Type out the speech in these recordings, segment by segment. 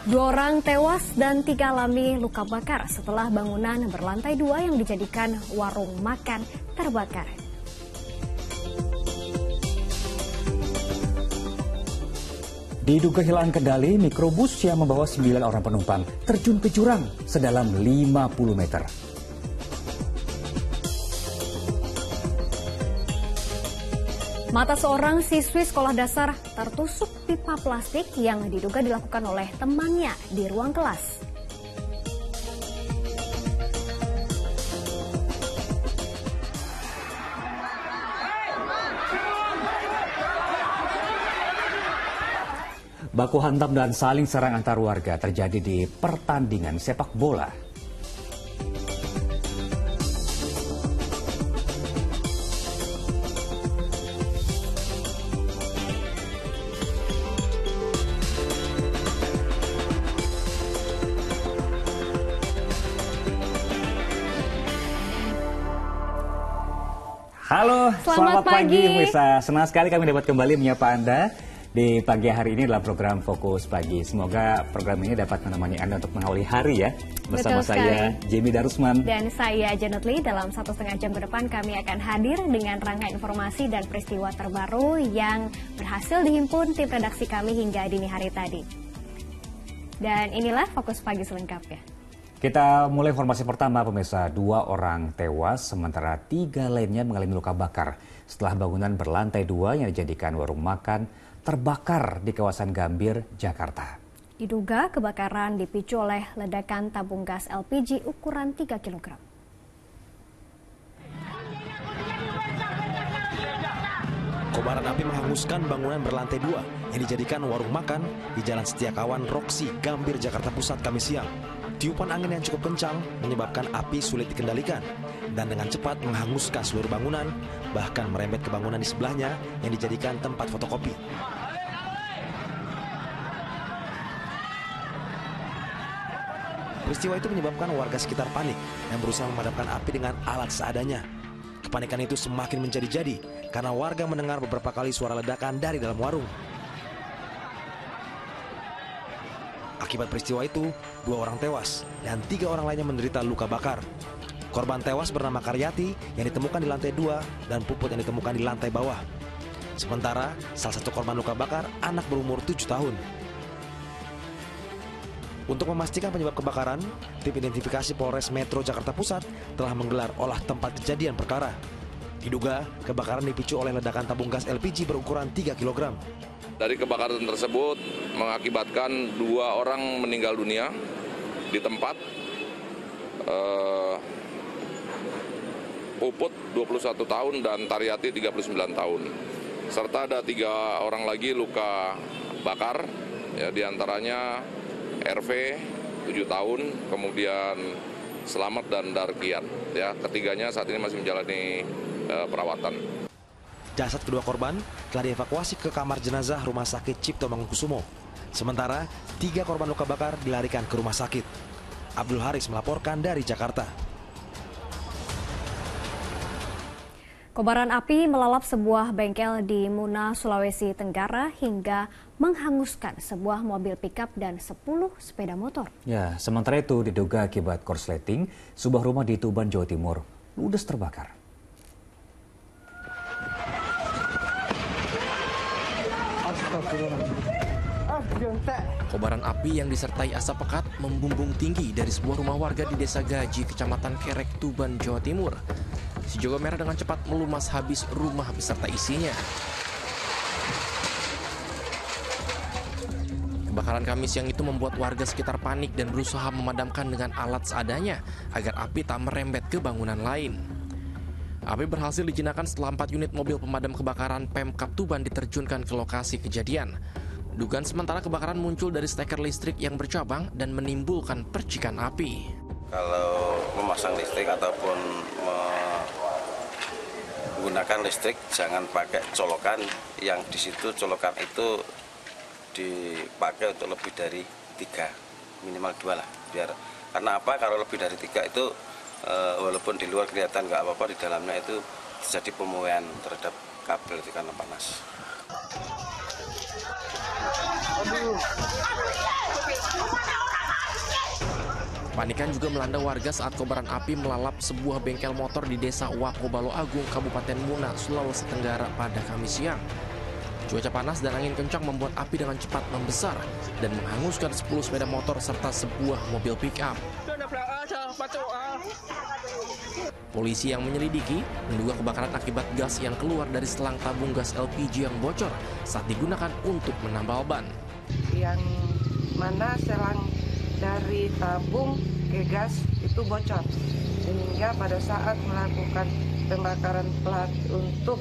Dua orang tewas dan 3 alami luka bakar setelah bangunan berlantai 2 yang dijadikan warung makan terbakar. Diduga hilang kendali, mikrobus yang membawa 9 orang penumpang terjun ke jurang sedalam 50 meter. Mata seorang siswi sekolah dasar tertusuk pipa plastik yang diduga dilakukan oleh temannya di ruang kelas. Baku hantam dan saling serang antar warga terjadi di pertandingan sepak bola. Halo, selamat pagi pemirsa. Senang sekali kami dapat kembali menyapa Anda di pagi hari ini dalam program Fokus Pagi. Semoga program ini dapat menemani Anda untuk mengawali hari ya. Bersama saya, Jamie Darusman. Dan saya, Janet Lee. Dalam 1,5 jam ke depan kami akan hadir dengan rangkaian informasi dan peristiwa terbaru yang berhasil dihimpun tim redaksi kami hingga dini hari tadi. Dan inilah Fokus Pagi selengkapnya. Kita mulai informasi pertama pemirsa. 2 orang tewas sementara 3 lainnya mengalami luka bakar setelah bangunan berlantai 2 yang dijadikan warung makan terbakar di kawasan Gambir, Jakarta. Diduga kebakaran dipicu oleh ledakan tabung gas LPG ukuran 3 kg. Kobaran api menghanguskan bangunan berlantai 2 yang dijadikan warung makan di Jalan Setiakawan Roksi, Gambir, Jakarta Pusat Kamis siang. Tiupan angin yang cukup kencang menyebabkan api sulit dikendalikan dan dengan cepat menghanguskan seluruh bangunan, bahkan merembet ke bangunan di sebelahnya yang dijadikan tempat fotokopi. Peristiwa itu menyebabkan warga sekitar panik dan berusaha memadamkan api dengan alat seadanya. Kepanikan itu semakin menjadi-jadi karena warga mendengar beberapa kali suara ledakan dari dalam warung. Akibat peristiwa itu, 2 orang tewas dan 3 orang lainnya menderita luka bakar. Korban tewas bernama Karyati yang ditemukan di lantai 2 dan Puput yang ditemukan di lantai bawah. Sementara, salah satu korban luka bakar anak berumur 7 tahun. Untuk memastikan penyebab kebakaran, tim identifikasi Polres Metro Jakarta Pusat telah menggelar olah tempat kejadian perkara. Diduga, kebakaran dipicu oleh ledakan tabung gas LPG berukuran 3 kg. Dari kebakaran tersebut mengakibatkan 2 orang meninggal dunia di tempat. Puput 21 tahun dan Taryati 39 tahun. Serta ada 3 orang lagi luka bakar, ya, diantaranya RV 7 tahun, kemudian Selamat dan Darkian. Ya, ketiganya saat ini masih menjalani perawatan. Jasad kedua korban telah dievakuasi ke kamar jenazah Rumah Sakit Cipto Mangunkusumo. Sementara 3 korban luka bakar dilarikan ke rumah sakit. Abdul Haris melaporkan dari Jakarta. Kobaran api melalap sebuah bengkel di Muna, Sulawesi Tenggara hingga menghanguskan sebuah mobil pickup dan 10 sepeda motor. Ya, sementara itu diduga akibat korsleting, sebuah rumah di Tuban, Jawa Timur ludes terbakar. Kobaran api yang disertai asap pekat membumbung tinggi dari sebuah rumah warga di Desa Gaji, Kecamatan Kerek, Tuban, Jawa Timur. Si jago merah dengan cepat melumas habis rumah beserta isinya. Kebakaran Kamis siang itu membuat warga sekitar panik dan berusaha memadamkan dengan alat seadanya agar api tak merembet ke bangunan lain. Api berhasil dijinakan setelah 4 unit mobil pemadam kebakaran Pemkab Tuban diterjunkan ke lokasi kejadian. Dugaan sementara kebakaran muncul dari steker listrik yang bercabang dan menimbulkan percikan api. Kalau memasang listrik ataupun menggunakan listrik, jangan pakai colokan yang di situ colokan itu dipakai untuk lebih dari 3, minimal 2 lah. Karena apa? Kalau lebih dari 3 itu walaupun di luar kelihatan nggak apa-apa, di dalamnya itu terjadi pemuaian terhadap kabel itu karena panas. Panikan juga melanda warga saat kobaran api melalap sebuah bengkel motor di Desa Wakobalo Agung, Kabupaten Muna, Sulawesi Tenggara pada Kamis siang. Cuaca panas dan angin kencang membuat api dengan cepat membesar dan menghanguskan 10 sepeda motor serta sebuah mobil pick-up. Polisi yang menyelidiki menduga kebakaran akibat gas yang keluar dari selang tabung gas LPG yang bocor saat digunakan untuk menambal ban. Yang mana selang dari tabung ke gas itu bocor, sehingga pada saat melakukan pembakaran plat untuk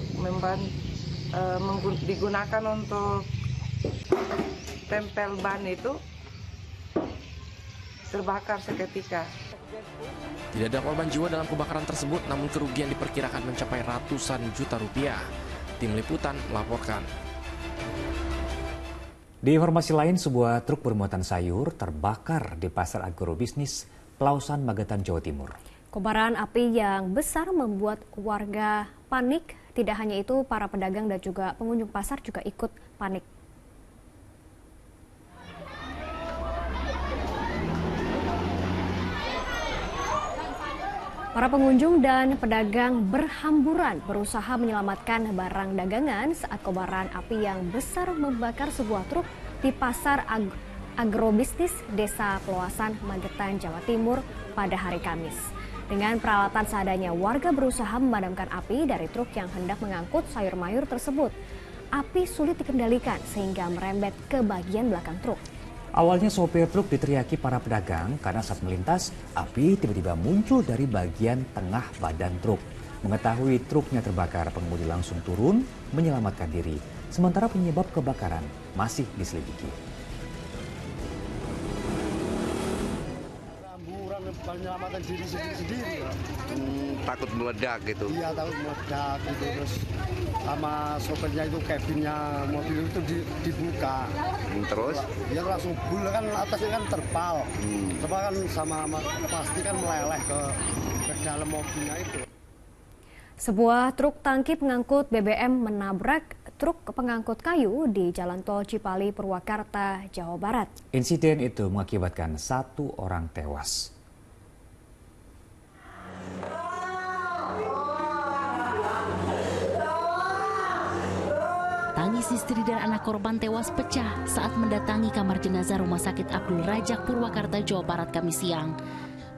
digunakan untuk tempel ban itu terbakar seketika. Tidak ada korban jiwa dalam kebakaran tersebut, namun kerugian diperkirakan mencapai ratusan juta rupiah. Tim Liputan melaporkan. Di informasi lain, sebuah truk bermuatan sayur terbakar di pasar agrobisnis Pelausan, Magetan, Jawa Timur. Kobaran api yang besar membuat warga panik. Tidak hanya itu, para pedagang dan juga pengunjung pasar juga ikut panik. Para pengunjung dan pedagang berhamburan berusaha menyelamatkan barang dagangan saat kobaran api yang besar membakar sebuah truk di pasar agrobisnis Desa Pelausan, Magetan, Jawa Timur pada hari Kamis. Dengan peralatan seadanya, warga berusaha memadamkan api dari truk yang hendak mengangkut sayur mayur tersebut. Api sulit dikendalikan sehingga merembet ke bagian belakang truk. Awalnya sopir truk diteriaki para pedagang karena saat melintas, api tiba-tiba muncul dari bagian tengah badan truk. Mengetahui truknya terbakar, pengemudi langsung turun menyelamatkan diri. Sementara penyebab kebakaran masih diselidiki. Menyelamatkan diri sendiri. Takut meledak gitu. Iya, takut meledak gitu. Terus sama sopirnya itu kabinnya mobil itu dibuka. Terus? Dia langsung bul kan, atasnya kan terpal. Terpal kan sama pasti kan meleleh ke dalam mobilnya itu. Sebuah truk tangki pengangkut BBM menabrak truk pengangkut kayu di Jalan Tol Cipali, Purwakarta, Jawa Barat. Insiden itu mengakibatkan 1 orang tewas. Tangis istri dan anak korban tewas pecah saat mendatangi kamar jenazah Rumah Sakit Abdul Rajak, Purwakarta, Jawa Barat, Kamis siang.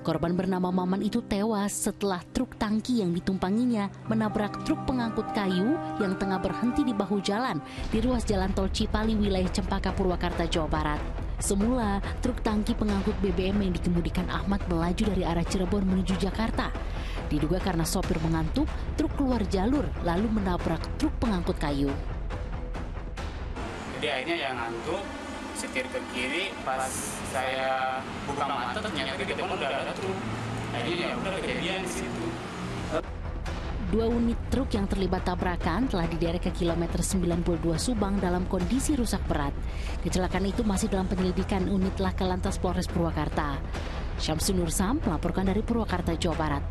Korban bernama Maman itu tewas setelah truk tangki yang ditumpanginya menabrak truk pengangkut kayu yang tengah berhenti di bahu jalan di ruas Jalan Tol Cipali, wilayah Cempaka, Purwakarta, Jawa Barat. Semula, truk tangki pengangkut BBM yang dikemudikan Ahmad melaju dari arah Cirebon menuju Jakarta. Diduga karena sopir mengantuk, truk keluar jalur lalu menabrak truk pengangkut kayu. Jadi akhirnya yang ngantuk setir ke kiri, pas saya buka mata ternyata di depan udah ada truk. Akhirnya ya udah kejadian di situ. 2 unit truk yang terlibat tabrakan telah diderek ke kilometer 92 Subang dalam kondisi rusak berat. Kecelakaan itu masih dalam penyelidikan unit Laka Lantas Polres Purwakarta. Syamsun Nursam melaporkan dari Purwakarta, Jawa Barat.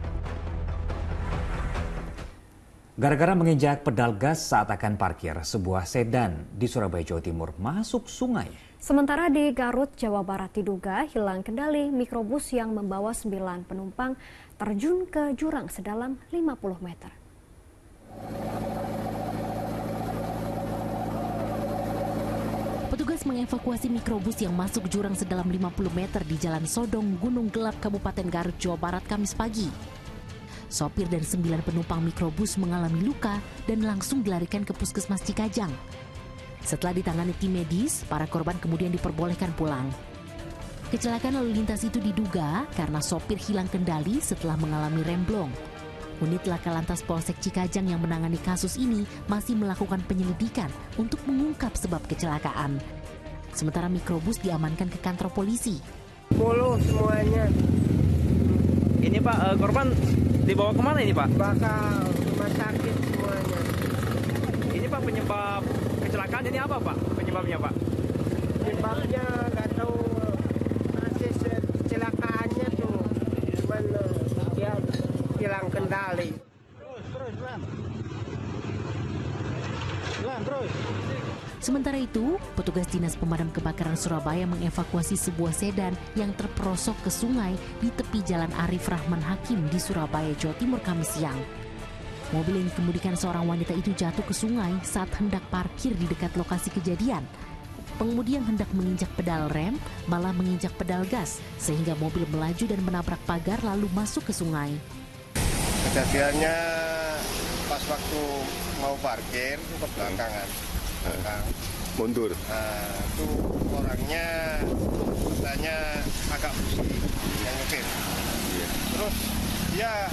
Gara-gara menginjak pedal gas saat akan parkir, sebuah sedan di Surabaya, Jawa Timur masuk sungai. Sementara di Garut, Jawa Barat diduga hilang kendali, mikrobus yang membawa 9 penumpang terjun ke jurang sedalam 50 meter. Petugas mengevakuasi mikrobus yang masuk jurang sedalam 50 meter di Jalan Sodong, Gunung Gelap, Kabupaten Garut, Jawa Barat, Kamis pagi. Sopir dan 9 penumpang mikrobus mengalami luka dan langsung dilarikan ke Puskesmas Cikajang. Setelah ditangani tim medis, para korban kemudian diperbolehkan pulang. Kecelakaan lalu lintas itu diduga karena sopir hilang kendali setelah mengalami remblong. Unit Laka Lantas Polsek Cikajang yang menangani kasus ini masih melakukan penyelidikan untuk mengungkap sebab kecelakaan. Sementara mikrobus diamankan ke kantor polisi. Mulu semuanya. Ini Pak, korban dibawa kemana ini Pak? Bakal rumah sakit semuanya. Ini Pak penyebab kecelakaan ini apa Pak? Penyebabnya Pak? Penyebabnya nggak tahu proses kecelakaannya tuh. Cuman dia hilang kendali. Terus. Sementara itu, petugas Dinas Pemadam Kebakaran Surabaya mengevakuasi sebuah sedan yang terperosok ke sungai di tepi Jalan Arif Rahman Hakim di Surabaya, Jawa Timur Kamis siang. Mobil yang dikemudikan seorang wanita itu jatuh ke sungai saat hendak parkir di dekat lokasi kejadian. Pengemudi yang hendak menginjak pedal rem malah menginjak pedal gas sehingga mobil melaju dan menabrak pagar lalu masuk ke sungai. Kejadiannya pas waktu mau parkir itu ke belakangan. Mundur. Nah, itu orangnya katanya agak pusing yang nyetir. Terus dia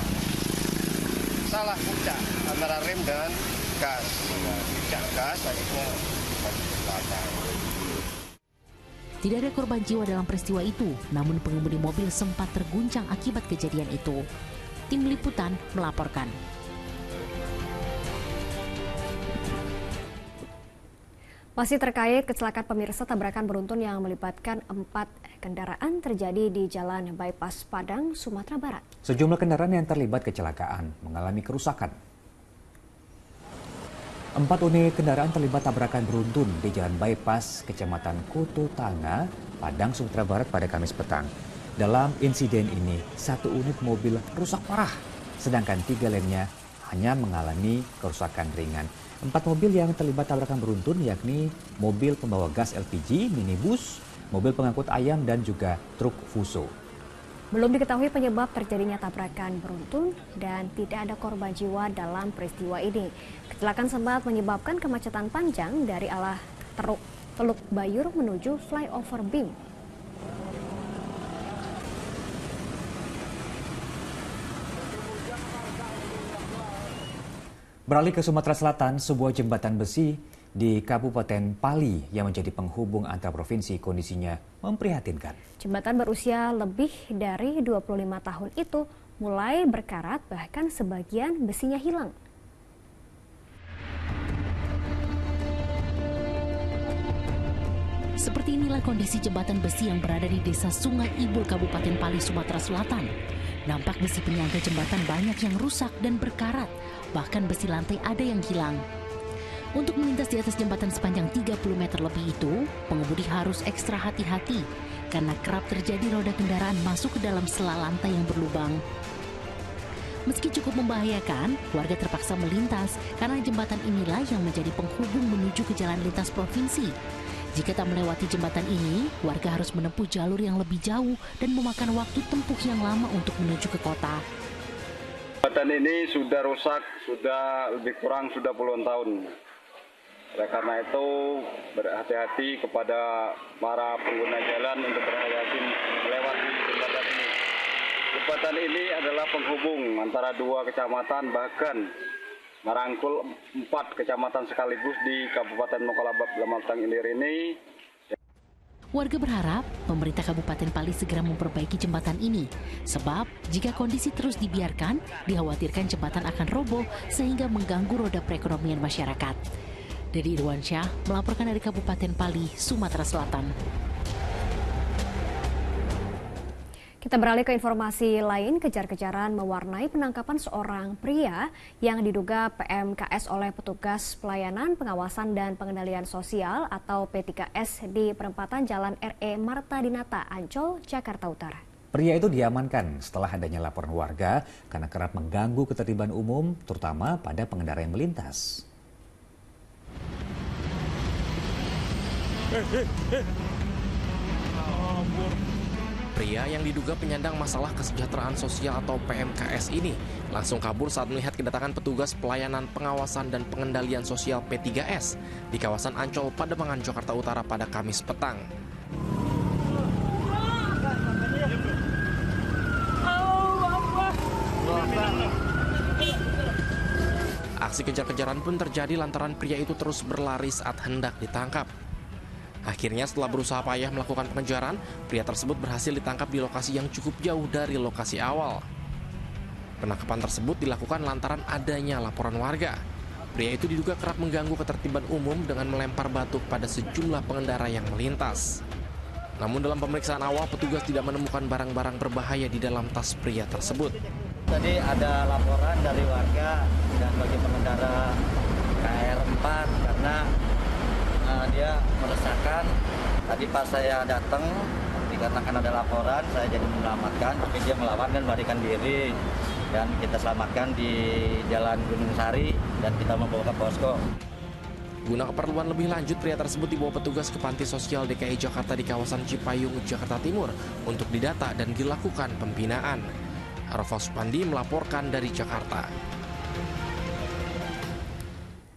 salah puncak antara rem dan gas. Puncak gas akhirnya masuk ke belakang. Tidak ada korban jiwa dalam peristiwa itu, namun pengemudi mobil sempat terguncang akibat kejadian itu. Tim Liputan melaporkan. Masih terkait kecelakaan pemirsa, tabrakan beruntun yang melibatkan 4 kendaraan terjadi di Jalan Bypass Padang, Sumatera Barat. Sejumlah kendaraan yang terlibat kecelakaan mengalami kerusakan. 4 unit kendaraan terlibat tabrakan beruntun di Jalan Bypass, Kecamatan Kutu Tanga, Padang, Sumatera Barat pada Kamis petang. Dalam insiden ini, 1 unit mobil rusak parah, sedangkan 3 lainnya hanya mengalami kerusakan ringan. 4 mobil yang terlibat tabrakan beruntun yakni mobil pembawa gas LPG, minibus, mobil pengangkut ayam, dan juga truk Fuso. Belum diketahui penyebab terjadinya tabrakan beruntun dan tidak ada korban jiwa dalam peristiwa ini. Kecelakaan sempat menyebabkan kemacetan panjang dari arah Teluk Bayur menuju flyover BIM. Beralih ke Sumatera Selatan, sebuah jembatan besi di Kabupaten Pali yang menjadi penghubung antar provinsi kondisinya memprihatinkan. Jembatan berusia lebih dari 25 tahun itu mulai berkarat, bahkan sebagian besinya hilang. Seperti inilah kondisi jembatan besi yang berada di Desa Sungai Ibul, Kabupaten Pali, Sumatera Selatan. Nampak besi penyangga jembatan banyak yang rusak dan berkarat, bahkan besi lantai ada yang hilang. Untuk melintas di atas jembatan sepanjang 30 meter lebih itu, pengemudi harus ekstra hati-hati karena kerap terjadi roda kendaraan masuk ke dalam sela lantai yang berlubang. Meski cukup membahayakan, warga terpaksa melintas karena jembatan inilah yang menjadi penghubung menuju ke jalan lintas provinsi. Jika tak melewati jembatan ini, warga harus menempuh jalur yang lebih jauh dan memakan waktu tempuh yang lama untuk menuju ke kota. Jembatan ini sudah rusak, sudah lebih kurang puluhan tahun. Oleh karena itu, berhati-hati kepada para pengguna jalan untuk berhati-hati melewati jembatan ini. Jembatan ini adalah penghubung antara 2 kecamatan, bahkan merangkul 4 kecamatan sekaligus di Kabupaten Mokolabab Lamatang Ilir ini. Warga berharap pemerintah Kabupaten Pali segera memperbaiki jembatan ini. Sebab jika kondisi terus dibiarkan, dikhawatirkan jembatan akan roboh sehingga mengganggu roda perekonomian masyarakat. Dedi Irwansyah melaporkan dari Kabupaten Pali, Sumatera Selatan. Kita beralih ke informasi lain. Kejar-kejaran mewarnai penangkapan seorang pria yang diduga PMKS oleh petugas pelayanan pengawasan dan pengendalian sosial atau P3S di perempatan Jalan RE Marta Dinata, Ancol, Jakarta Utara. Pria itu diamankan setelah adanya laporan warga karena kerap mengganggu ketertiban umum, terutama pada pengendara yang melintas. Pria yang diduga penyandang masalah kesejahteraan sosial atau PMKS ini langsung kabur saat melihat kedatangan petugas pelayanan pengawasan dan pengendalian sosial P3S di kawasan Ancol, Pademangan, Jakarta Utara pada Kamis petang. Aksi kejar-kejaran pun terjadi lantaran pria itu terus berlari saat hendak ditangkap. Akhirnya setelah berusaha payah melakukan pengejaran, pria tersebut berhasil ditangkap di lokasi yang cukup jauh dari lokasi awal. Penangkapan tersebut dilakukan lantaran adanya laporan warga. Pria itu diduga kerap mengganggu ketertiban umum dengan melempar batu pada sejumlah pengendara yang melintas. Namun dalam pemeriksaan awal, petugas tidak menemukan barang-barang berbahaya di dalam tas pria tersebut. Tadi ada laporan dari warga dan bagi pengendara KR4 karena dia meresahkan. Tadi pas saya datang, dikarenakan ada laporan, saya jadi menyelamatkan, tapi dia melawan dan melarikan diri. Dan kita selamatkan di Jalan Gunung Sari dan kita membawa ke posko. Guna keperluan lebih lanjut, pria tersebut dibawa petugas ke Panti Sosial DKI Jakarta di kawasan Cipayung, Jakarta Timur untuk didata dan dilakukan pembinaan. Arfa Supandi melaporkan dari Jakarta.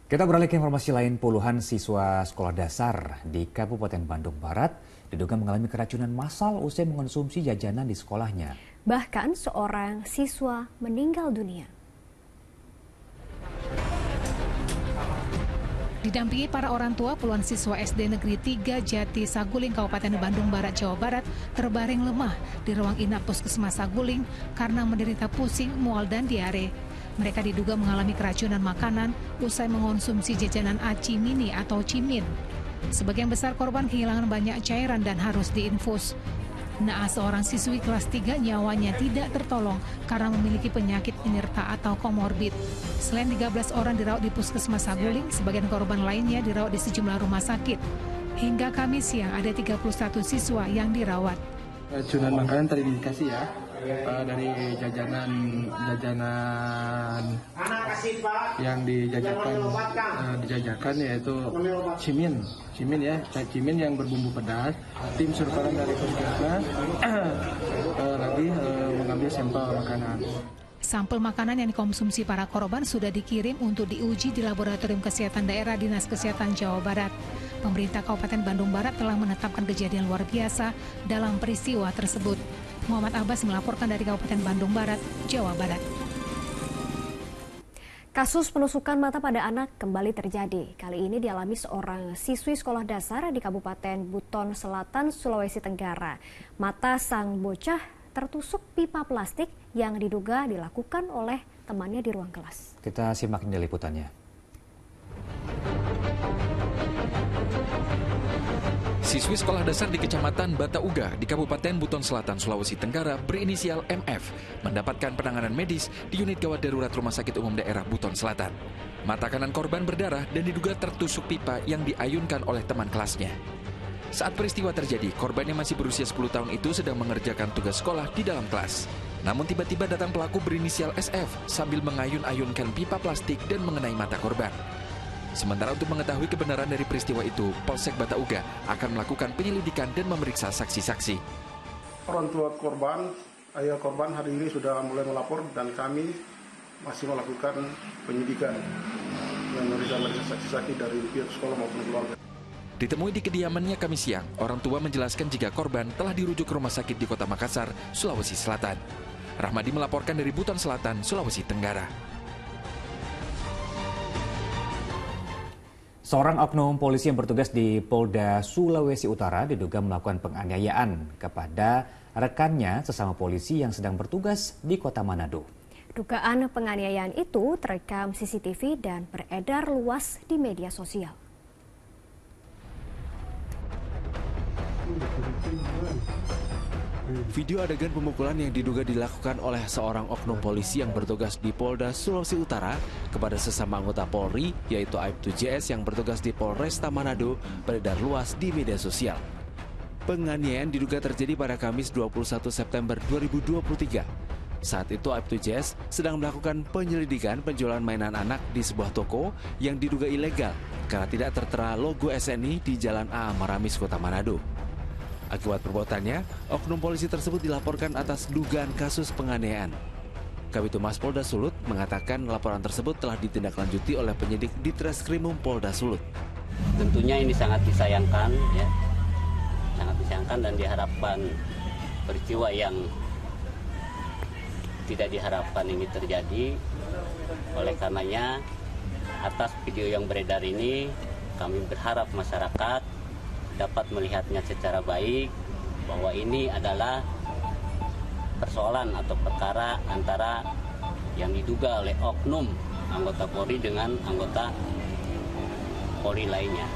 Kita beralih ke informasi lain. Puluhan siswa sekolah dasar di Kabupaten Bandung Barat diduga mengalami keracunan massal usai mengonsumsi jajanan di sekolahnya. Bahkan seorang siswa meninggal dunia. Didampingi para orang tua, puluhan siswa SD Negeri 3 Jati Saguling, Kabupaten Bandung Barat, Jawa Barat terbaring lemah di ruang inap Puskesmas Saguling karena menderita pusing, mual, dan diare. Mereka diduga mengalami keracunan makanan usai mengonsumsi jajanan aci mini atau cimin. Sebagian besar korban kehilangan banyak cairan dan harus diinfus. Naas seorang siswi kelas 3 nyawanya tidak tertolong karena memiliki penyakit penyerta atau komorbid. Selain 13 orang dirawat di Puskesmas Saguling, sebagian korban lainnya dirawat di sejumlah rumah sakit. Hingga Kamis siang ada 31 siswa yang dirawat. Keracunan makanan terindikasi ya, dari jajanan yang dijajakan yaitu cimin yang berbumbu pedas. Tim surveillance dari Puskesmas lagi mengambil sampel makanan. Sampel makanan yang dikonsumsi para korban sudah dikirim untuk diuji di Laboratorium Kesehatan Daerah Dinas Kesehatan Jawa Barat. Pemerintah Kabupaten Bandung Barat telah menetapkan kejadian luar biasa dalam peristiwa tersebut. Muhammad Abbas melaporkan dari Kabupaten Bandung Barat, Jawa Barat. Kasus penusukan mata pada anak kembali terjadi. Kali ini dialami seorang siswi sekolah dasar di Kabupaten Buton Selatan, Sulawesi Tenggara. Mata sang bocah tertusuk pipa plastik yang diduga dilakukan oleh temannya di ruang kelas. Kita simak ini liputannya. Siswi sekolah dasar di Kecamatan Bata Uga di Kabupaten Buton Selatan, Sulawesi Tenggara berinisial MF mendapatkan penanganan medis di unit gawat darurat Rumah Sakit Umum Daerah Buton Selatan. Mata kanan korban berdarah dan diduga tertusuk pipa yang diayunkan oleh teman kelasnya. Saat peristiwa terjadi, korban yang masih berusia 10 tahun itu sedang mengerjakan tugas sekolah di dalam kelas. Namun tiba-tiba datang pelaku berinisial SF sambil mengayun-ayunkan pipa plastik dan mengenai mata korban. Sementara untuk mengetahui kebenaran dari peristiwa itu, Polsek Bata Uga akan melakukan penyelidikan dan memeriksa saksi-saksi. Orang tua korban, ayah korban hari ini sudah mulai melapor dan kami masih melakukan penyidikan yang memeriksa saksi-saksi dari pihak sekolah maupun keluarga. Ditemui di kediamannya Kamis siang, orang tua menjelaskan jika korban telah dirujuk ke rumah sakit di Kota Makassar, Sulawesi Selatan. Rahmadi melaporkan dari Buton Selatan, Sulawesi Tenggara. Seorang oknum polisi yang bertugas di Polda Sulawesi Utara diduga melakukan penganiayaan kepada rekannya sesama polisi yang sedang bertugas di Kota Manado. Dugaan penganiayaan itu terekam CCTV dan beredar luas di media sosial. Video adegan pemukulan yang diduga dilakukan oleh seorang oknum polisi yang bertugas di Polda Sulawesi Utara kepada sesama anggota Polri, yaitu Aibtu JS yang bertugas di Polresta Manado, beredar luas di media sosial. Penganiayaan diduga terjadi pada Kamis 21 September 2023. Saat itu Aibtu JS sedang melakukan penyelidikan penjualan mainan anak di sebuah toko yang diduga ilegal karena tidak tertera logo SNI di Jalan A. Maramis, Kota Manado. Akibat perbuatannya, oknum polisi tersebut dilaporkan atas dugaan kasus penganiayaan. Kabitumas Polda Sulut mengatakan laporan tersebut telah ditindaklanjuti oleh penyidik di Treskrimum Polda Sulut. Tentunya ini sangat disayangkan, ya, sangat disayangkan dan diharapkan peristiwa yang tidak diharapkan ini terjadi. Oleh karenanya, atas video yang beredar ini, kami berharap masyarakat dapat melihatnya secara baik bahwa ini adalah persoalan atau perkara antara yang diduga oleh oknum anggota Polri dengan anggota Polri lainnya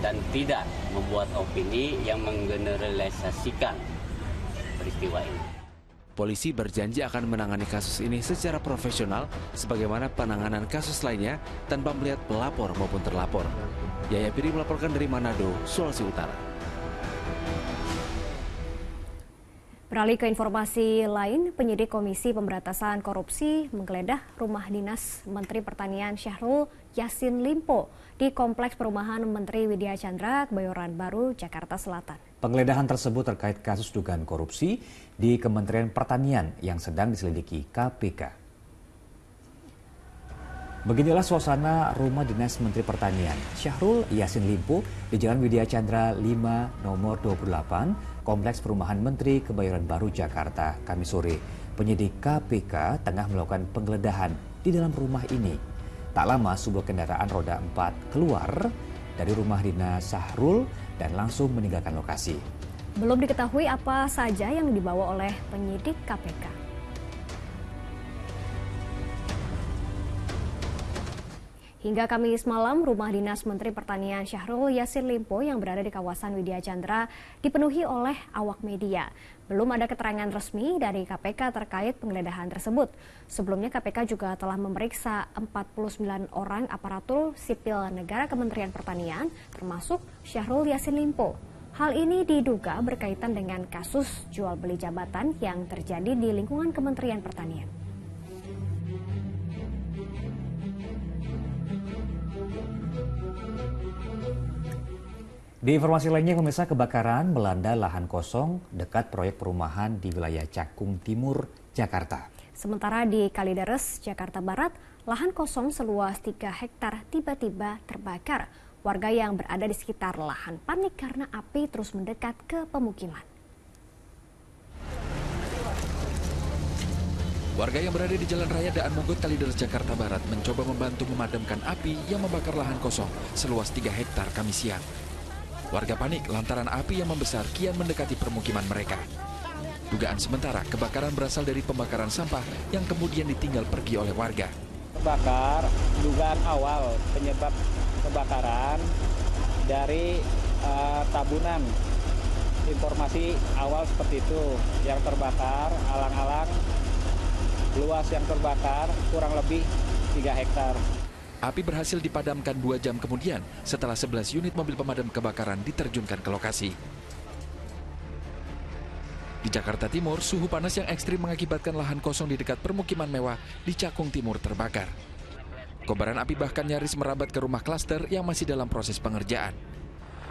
dan tidak membuat opini yang menggeneralisasikan peristiwa ini. polisi berjanji akan menangani kasus ini secara profesional sebagaimana penanganan kasus lainnya tanpa melihat pelapor maupun terlapor. Yaya Piri melaporkan dari Manado, Sulawesi Utara. Beralih ke informasi lain, penyidik Komisi Pemberantasan Korupsi menggeledah rumah dinas Menteri Pertanian Syahrul Yassin Limpo di Kompleks Perumahan Menteri Widya Chandra, Kebayoran Baru, Jakarta Selatan. Penggeledahan tersebut terkait kasus dugaan korupsi di Kementerian Pertanian yang sedang diselidiki KPK. Beginilah suasana rumah dinas Menteri Pertanian Syahrul Yassin Limpo di Jalan Widya Chandra 5 nomor 28, Kompleks Perumahan Menteri Kebayoran Baru, Jakarta, Kamis sore. Penyidik KPK tengah melakukan penggeledahan di dalam rumah ini. Tak lama sebuah kendaraan roda 4 keluar dari rumah dinas Syahrul dan langsung meninggalkan lokasi. Belum diketahui apa saja yang dibawa oleh penyidik KPK. Hingga Kamis malam, rumah dinas Menteri Pertanian Syahrul Yassin Limpo yang berada di kawasan Widya Chandra dipenuhi oleh awak media. Belum ada keterangan resmi dari KPK terkait penggeledahan tersebut. Sebelumnya KPK juga telah memeriksa 49 orang aparatur sipil negara Kementerian Pertanian, termasuk Syahrul Yassin Limpo. Hal ini diduga berkaitan dengan kasus jual beli jabatan yang terjadi di lingkungan Kementerian Pertanian. Di informasi lainnya, pemirsa, kebakaran melanda lahan kosong dekat proyek perumahan di wilayah Cakung Timur, Jakarta. Sementara di Kalideres, Jakarta Barat, lahan kosong seluas 3 hektar tiba-tiba terbakar. Warga yang berada di sekitar lahan panik karena api terus mendekat ke pemukiman. Warga yang berada di Jalan Raya Daan Mogot, Kalideres, Jakarta Barat mencoba membantu memadamkan api yang membakar lahan kosong seluas 3 hektar Kamis siang. Warga panik lantaran api yang membesar kian mendekati permukiman mereka. Dugaan sementara kebakaran berasal dari pembakaran sampah yang kemudian ditinggal pergi oleh warga. Terbakar, dugaan awal penyebab kebakaran dari tabunan. Informasi awal seperti itu, yang terbakar alang-alang luas yang terbakar kurang lebih 3 hektar. Api berhasil dipadamkan 2 jam kemudian setelah 11 unit mobil pemadam kebakaran diterjunkan ke lokasi. Di Jakarta Timur, suhu panas yang ekstrim mengakibatkan lahan kosong di dekat permukiman mewah di Cakung Timur terbakar. Kobaran api bahkan nyaris merambat ke rumah klaster yang masih dalam proses pengerjaan.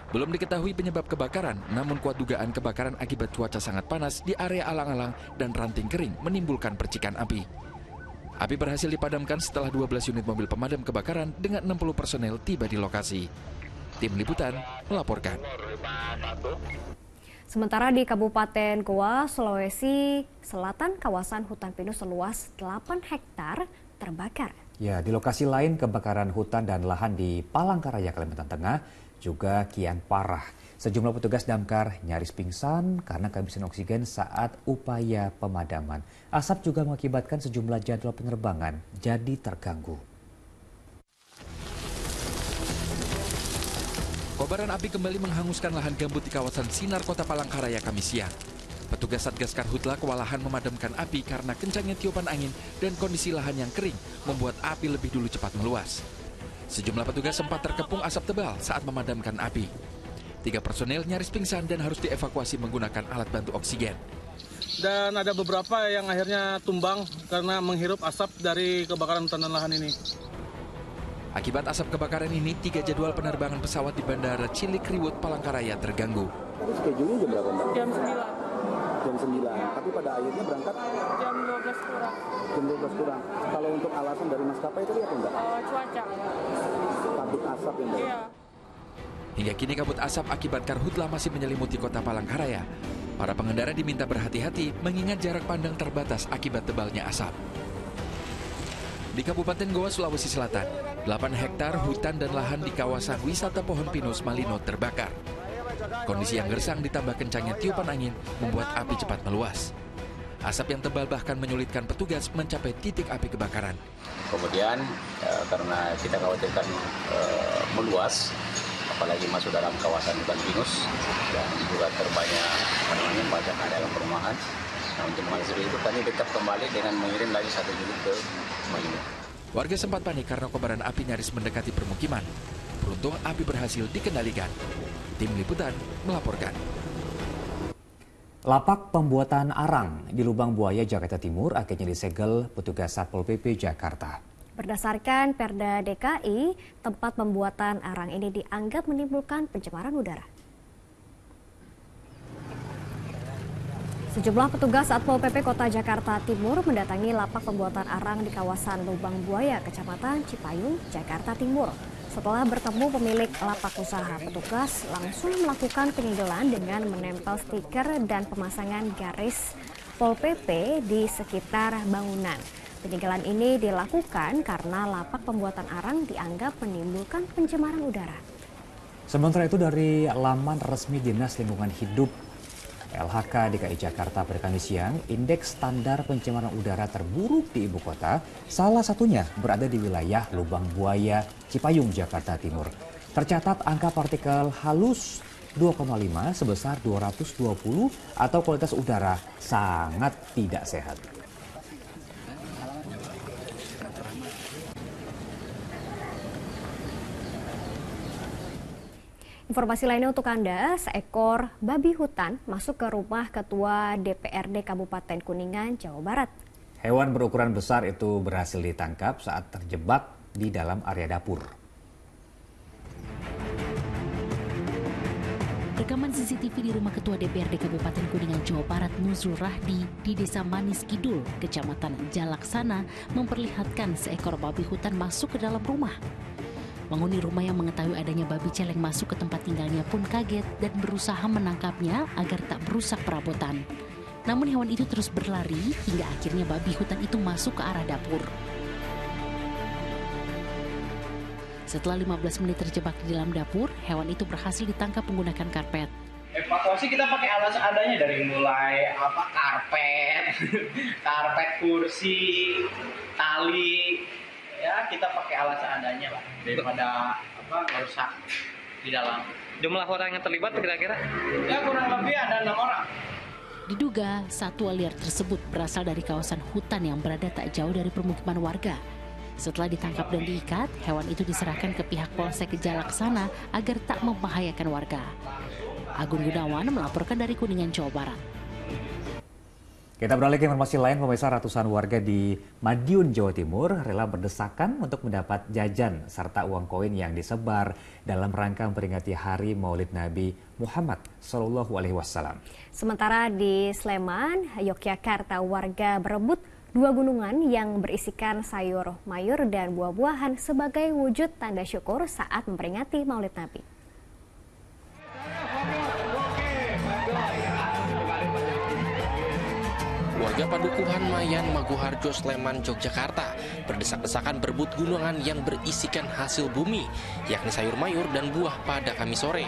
Belum diketahui penyebab kebakaran, namun kuat dugaan kebakaran akibat cuaca sangat panas di area alang-alang dan ranting kering menimbulkan percikan api. Api berhasil dipadamkan setelah 12 unit mobil pemadam kebakaran dengan 60 personel tiba di lokasi. Tim Liputan melaporkan. Sementara di Kabupaten Goa, Sulawesi Selatan, kawasan hutan pinus seluas 8 hektar terbakar. Ya, di lokasi lain kebakaran hutan dan lahan di Palangkaraya, Kalimantan Tengah juga kian parah. Sejumlah petugas damkar nyaris pingsan karena kehabisan oksigen saat upaya pemadaman. Asap juga mengakibatkan sejumlah jadwal penerbangan jadi terganggu. Kobaran api kembali menghanguskan lahan gambut di kawasan Sinar, Kota Palangkaraya, Kamis siang. Petugas Satgas Karhutla kewalahan memadamkan api karena kencangnya tiupan angin dan kondisi lahan yang kering membuat api lebih dulu cepat meluas. Sejumlah petugas sempat terkepung asap tebal saat memadamkan api. 3 personel nyaris pingsan dan harus dievakuasi menggunakan alat bantu oksigen. Dan ada beberapa yang akhirnya tumbang karena menghirup asap dari kebakaran hutan dan lahan ini. Akibat asap kebakaran ini, 3 jadwal penerbangan pesawat di Bandara Cilikriwut, Palangkaraya terganggu. Tadi schedule-nya jam berapa, Mbak? Jam 9. Jam 9, tapi pada akhirnya berangkat? Jam 12 kurang. Jam 12 kurang. Kalau untuk alasan dari maskapai itu apa, Mbak? Cuaca. Kabut asap ya, Mbak? Iya. Hingga kini kabut asap akibat karhutla masih menyelimuti kota Palangkaraya. Para pengendara diminta berhati-hati mengingat jarak pandang terbatas akibat tebalnya asap. Di Kabupaten Goa, Sulawesi Selatan, 8 hektar hutan dan lahan di kawasan wisata pohon pinus Malino terbakar. Kondisi yang gersang ditambah kencangnya tiupan angin membuat api cepat meluas. Asap yang tebal bahkan menyulitkan petugas mencapai titik api kebakaran. Kemudian karena kita khawatirkan meluas, apalagi masuk dalam kawasan hutan pinus dan juga terbanyak banyak area perumahan, Nah, untuk mengakhiri itu kami backup kembali dengan mengirim lagi 1 unit ke rumah ini. Warga sempat panik karena kobaran api nyaris mendekati permukiman. Beruntung api berhasil dikendalikan. Tim Liputan melaporkan. Lapak pembuatan arang di Lubang Buaya, Jakarta Timur akhirnya disegel petugas Satpol PP Jakarta. Berdasarkan Perda DKI, tempat pembuatan arang ini dianggap menimbulkan pencemaran udara. Sejumlah petugas Satpol PP Kota Jakarta Timur mendatangi lapak pembuatan arang di kawasan Lubang Buaya, Kecamatan Cipayung, Jakarta Timur. Setelah bertemu pemilik lapak usaha, petugas langsung melakukan penyegelan dengan menempel stiker dan pemasangan garis Pol PP di sekitar bangunan. Penyegelan ini dilakukan karena lapak pembuatan arang dianggap menimbulkan pencemaran udara. Sementara itu dari laman resmi Dinas Lingkungan Hidup LHK DKI Jakarta pada Kamis siang, indeks standar pencemaran udara terburuk di ibu kota, salah satunya berada di wilayah Lubang Buaya, Cipayung, Jakarta Timur. Tercatat angka partikel halus 2,5 sebesar 220 atau kualitas udara sangat tidak sehat. Informasi lainnya untuk Anda, seekor babi hutan masuk ke rumah Ketua DPRD Kabupaten Kuningan, Jawa Barat. Hewan berukuran besar itu berhasil ditangkap saat terjebak di dalam area dapur. Rekaman CCTV di rumah Ketua DPRD Kabupaten Kuningan, Jawa Barat, Nuzul Rahdi di Desa Manis Kidul, Kecamatan Jalaksana, memperlihatkan seekor babi hutan masuk ke dalam rumah. Penghuni rumah yang mengetahui adanya babi celeng masuk ke tempat tinggalnya pun kaget dan berusaha menangkapnya agar tak merusak perabotan. Namun hewan itu terus berlari hingga akhirnya babi hutan itu masuk ke arah dapur. Setelah 15 menit terjebak di dalam dapur, hewan itu berhasil ditangkap menggunakan karpet. Evakuasi kita pakai alat seadanya dari mulai karpet, kursi, tali. Ya, kita pakai alat seadanya lah daripada merusak di dalam. Jumlah orang yang terlibat kira-kira? Ya, kurang lebih ada 6 orang. Diduga satwa liar tersebut berasal dari kawasan hutan yang berada tak jauh dari permukiman warga. Setelah ditangkap dan diikat, hewan itu diserahkan ke pihak Polsek Jalaksana agar tak membahayakan warga. Agun Gunawan melaporkan dari Kuningan, Jawa Barat. Kita beralih ke informasi lain, pemirsa. Ratusan warga di Madiun, Jawa Timur rela berdesakan untuk mendapat jajan serta uang koin yang disebar dalam rangka memperingati Hari Maulid Nabi Muhammad SAW. Sementara di Sleman, Yogyakarta, warga berebut 2 gunungan yang berisikan sayur mayur dan buah-buahan sebagai wujud tanda syukur saat memperingati Maulid Nabi. Warga Padukuhan Mayan, Maguharjo, Sleman, Yogyakarta berdesak-desakan berebut gunungan yang berisikan hasil bumi, yakni sayur mayur dan buah pada Kamis sore.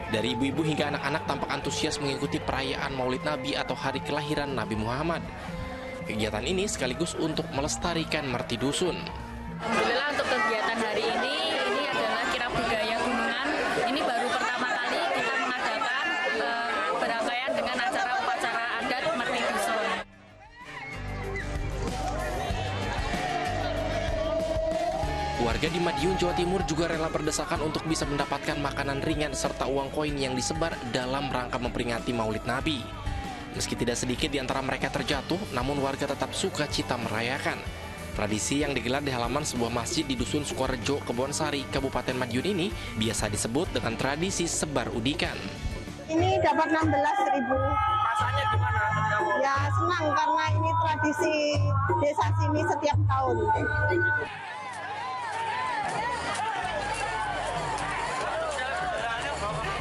Dari ibu-ibu hingga anak-anak tampak antusias mengikuti perayaan Maulid Nabi atau hari kelahiran Nabi Muhammad. Kegiatan ini sekaligus untuk melestarikan merti dusun. Alhamdulillah untuk kegiatan hari ini adalah kirab budaya gunungan. Ini baru pertama kali kita mengadakan berangkaian dengan acara upacara adat merti dusun. Warga di Madiun, Jawa Timur juga rela berdesakan untuk bisa mendapatkan makanan ringan serta uang koin yang disebar dalam rangka memperingati Maulid Nabi. Meski tidak sedikit di antara mereka terjatuh, namun warga tetap sukacita merayakan. Tradisi yang digelar di halaman sebuah masjid di Dusun Sukorejo, Kebonsari, Kabupaten Madiun ini biasa disebut dengan tradisi sebar udikan. Ini dapat 16.000. Rasanya gimana? Ya senang karena ini tradisi desa sini setiap tahun.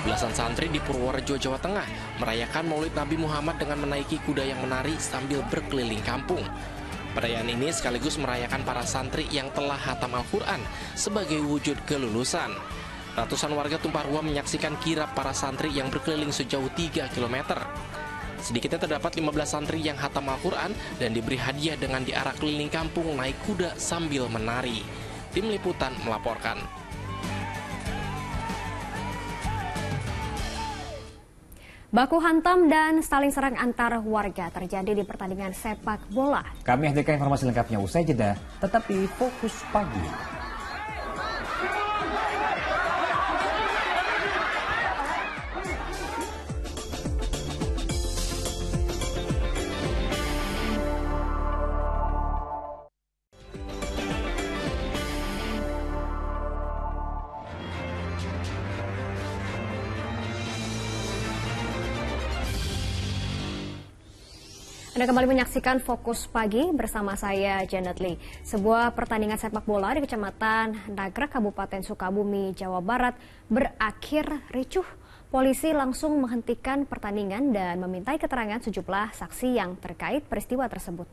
Belasan santri di Purworejo, Jawa Tengah merayakan Maulid Nabi Muhammad dengan menaiki kuda yang menari sambil berkeliling kampung. Perayaan ini sekaligus merayakan para santri yang telah hatam Al-Quran sebagai wujud kelulusan. Ratusan warga tumpah ruah menyaksikan kirab para santri yang berkeliling sejauh 3 km. Sedikitnya terdapat 15 santri yang hatam Al-Quran dan diberi hadiah dengan diarak keliling kampung naik kuda sambil menari. Tim Liputan melaporkan. Baku hantam dan saling serang antar warga terjadi di pertandingan sepak bola. Kami hadirkan informasi lengkapnya usai jeda, tetap di Fokus Pagi. Anda kembali menyaksikan Fokus Pagi bersama saya Janet Lee. Sebuah pertandingan sepak bola di Kecamatan Nagrek, Kabupaten Sukabumi, Jawa Barat berakhir ricuh. Polisi langsung menghentikan pertandingan dan memintai keterangan sejumlah saksi yang terkait peristiwa tersebut.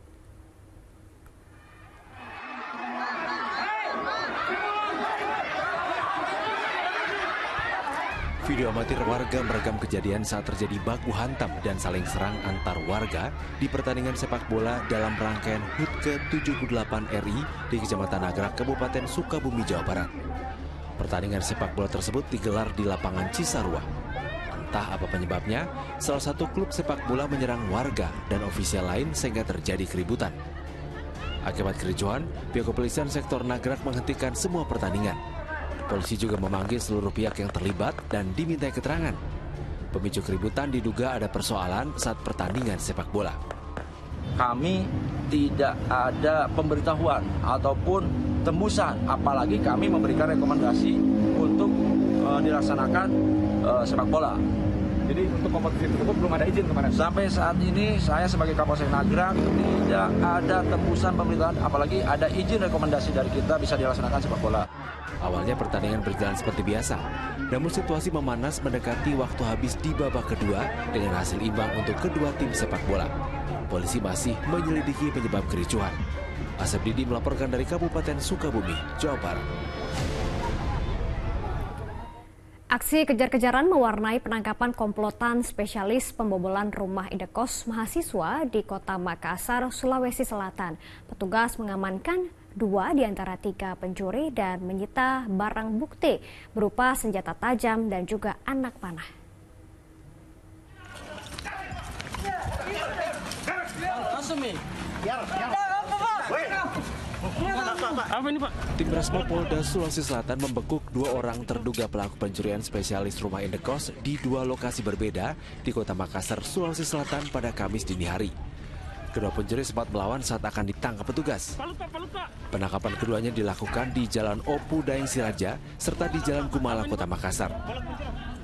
Video amatir warga merekam kejadian saat terjadi baku hantam dan saling serang antar warga di pertandingan sepak bola dalam rangkaian HUT ke-78 RI di Kecamatan Nagrek, Kabupaten Sukabumi, Jawa Barat. Pertandingan sepak bola tersebut digelar di lapangan Cisarua. Entah apa penyebabnya, salah satu klub sepak bola menyerang warga dan ofisial lain sehingga terjadi keributan. Akibat kericuhan, pihak kepolisian sektor Nagrek menghentikan semua pertandingan. Polisi juga memanggil seluruh pihak yang terlibat dan dimintai keterangan. Pemicu keributan diduga ada persoalan saat pertandingan sepak bola. Kami tidak ada pemberitahuan ataupun tembusan, apalagi kami memberikan rekomendasi untuk dilaksanakan sepak bola. Jadi untuk kompetisi tersebut belum ada izin kemarin? Sampai saat ini saya sebagai Kapolsek Nagrek tidak ada tembusan pemberitahuan, apalagi ada izin rekomendasi dari kita bisa dilaksanakan sepak bola. Awalnya pertandingan berjalan seperti biasa, namun situasi memanas mendekati waktu habis di babak kedua dengan hasil imbang untuk kedua tim sepak bola. Polisi masih menyelidiki penyebab kericuhan. Asep Didi melaporkan dari Kabupaten Sukabumi, Jawa Barat. Aksi kejar-kejaran mewarnai penangkapan komplotan spesialis pembobolan rumah indekos mahasiswa di Kota Makassar, Sulawesi Selatan. Petugas mengamankan 2 di antara 3 pencuri dan menyita barang bukti berupa senjata tajam dan juga anak panah. Apa ini, Pak? Tim Resmo Polda Sulawesi Selatan membekuk 2 orang terduga pelaku pencurian spesialis rumah indekos di 2 lokasi berbeda di Kota Makassar, Sulawesi Selatan pada Kamis dini hari. Kedua pencuri sempat melawan saat akan ditangkap petugas. Penangkapan keduanya dilakukan di Jalan Opu Daeng Siraja serta di Jalan Kumala, Kota Makassar.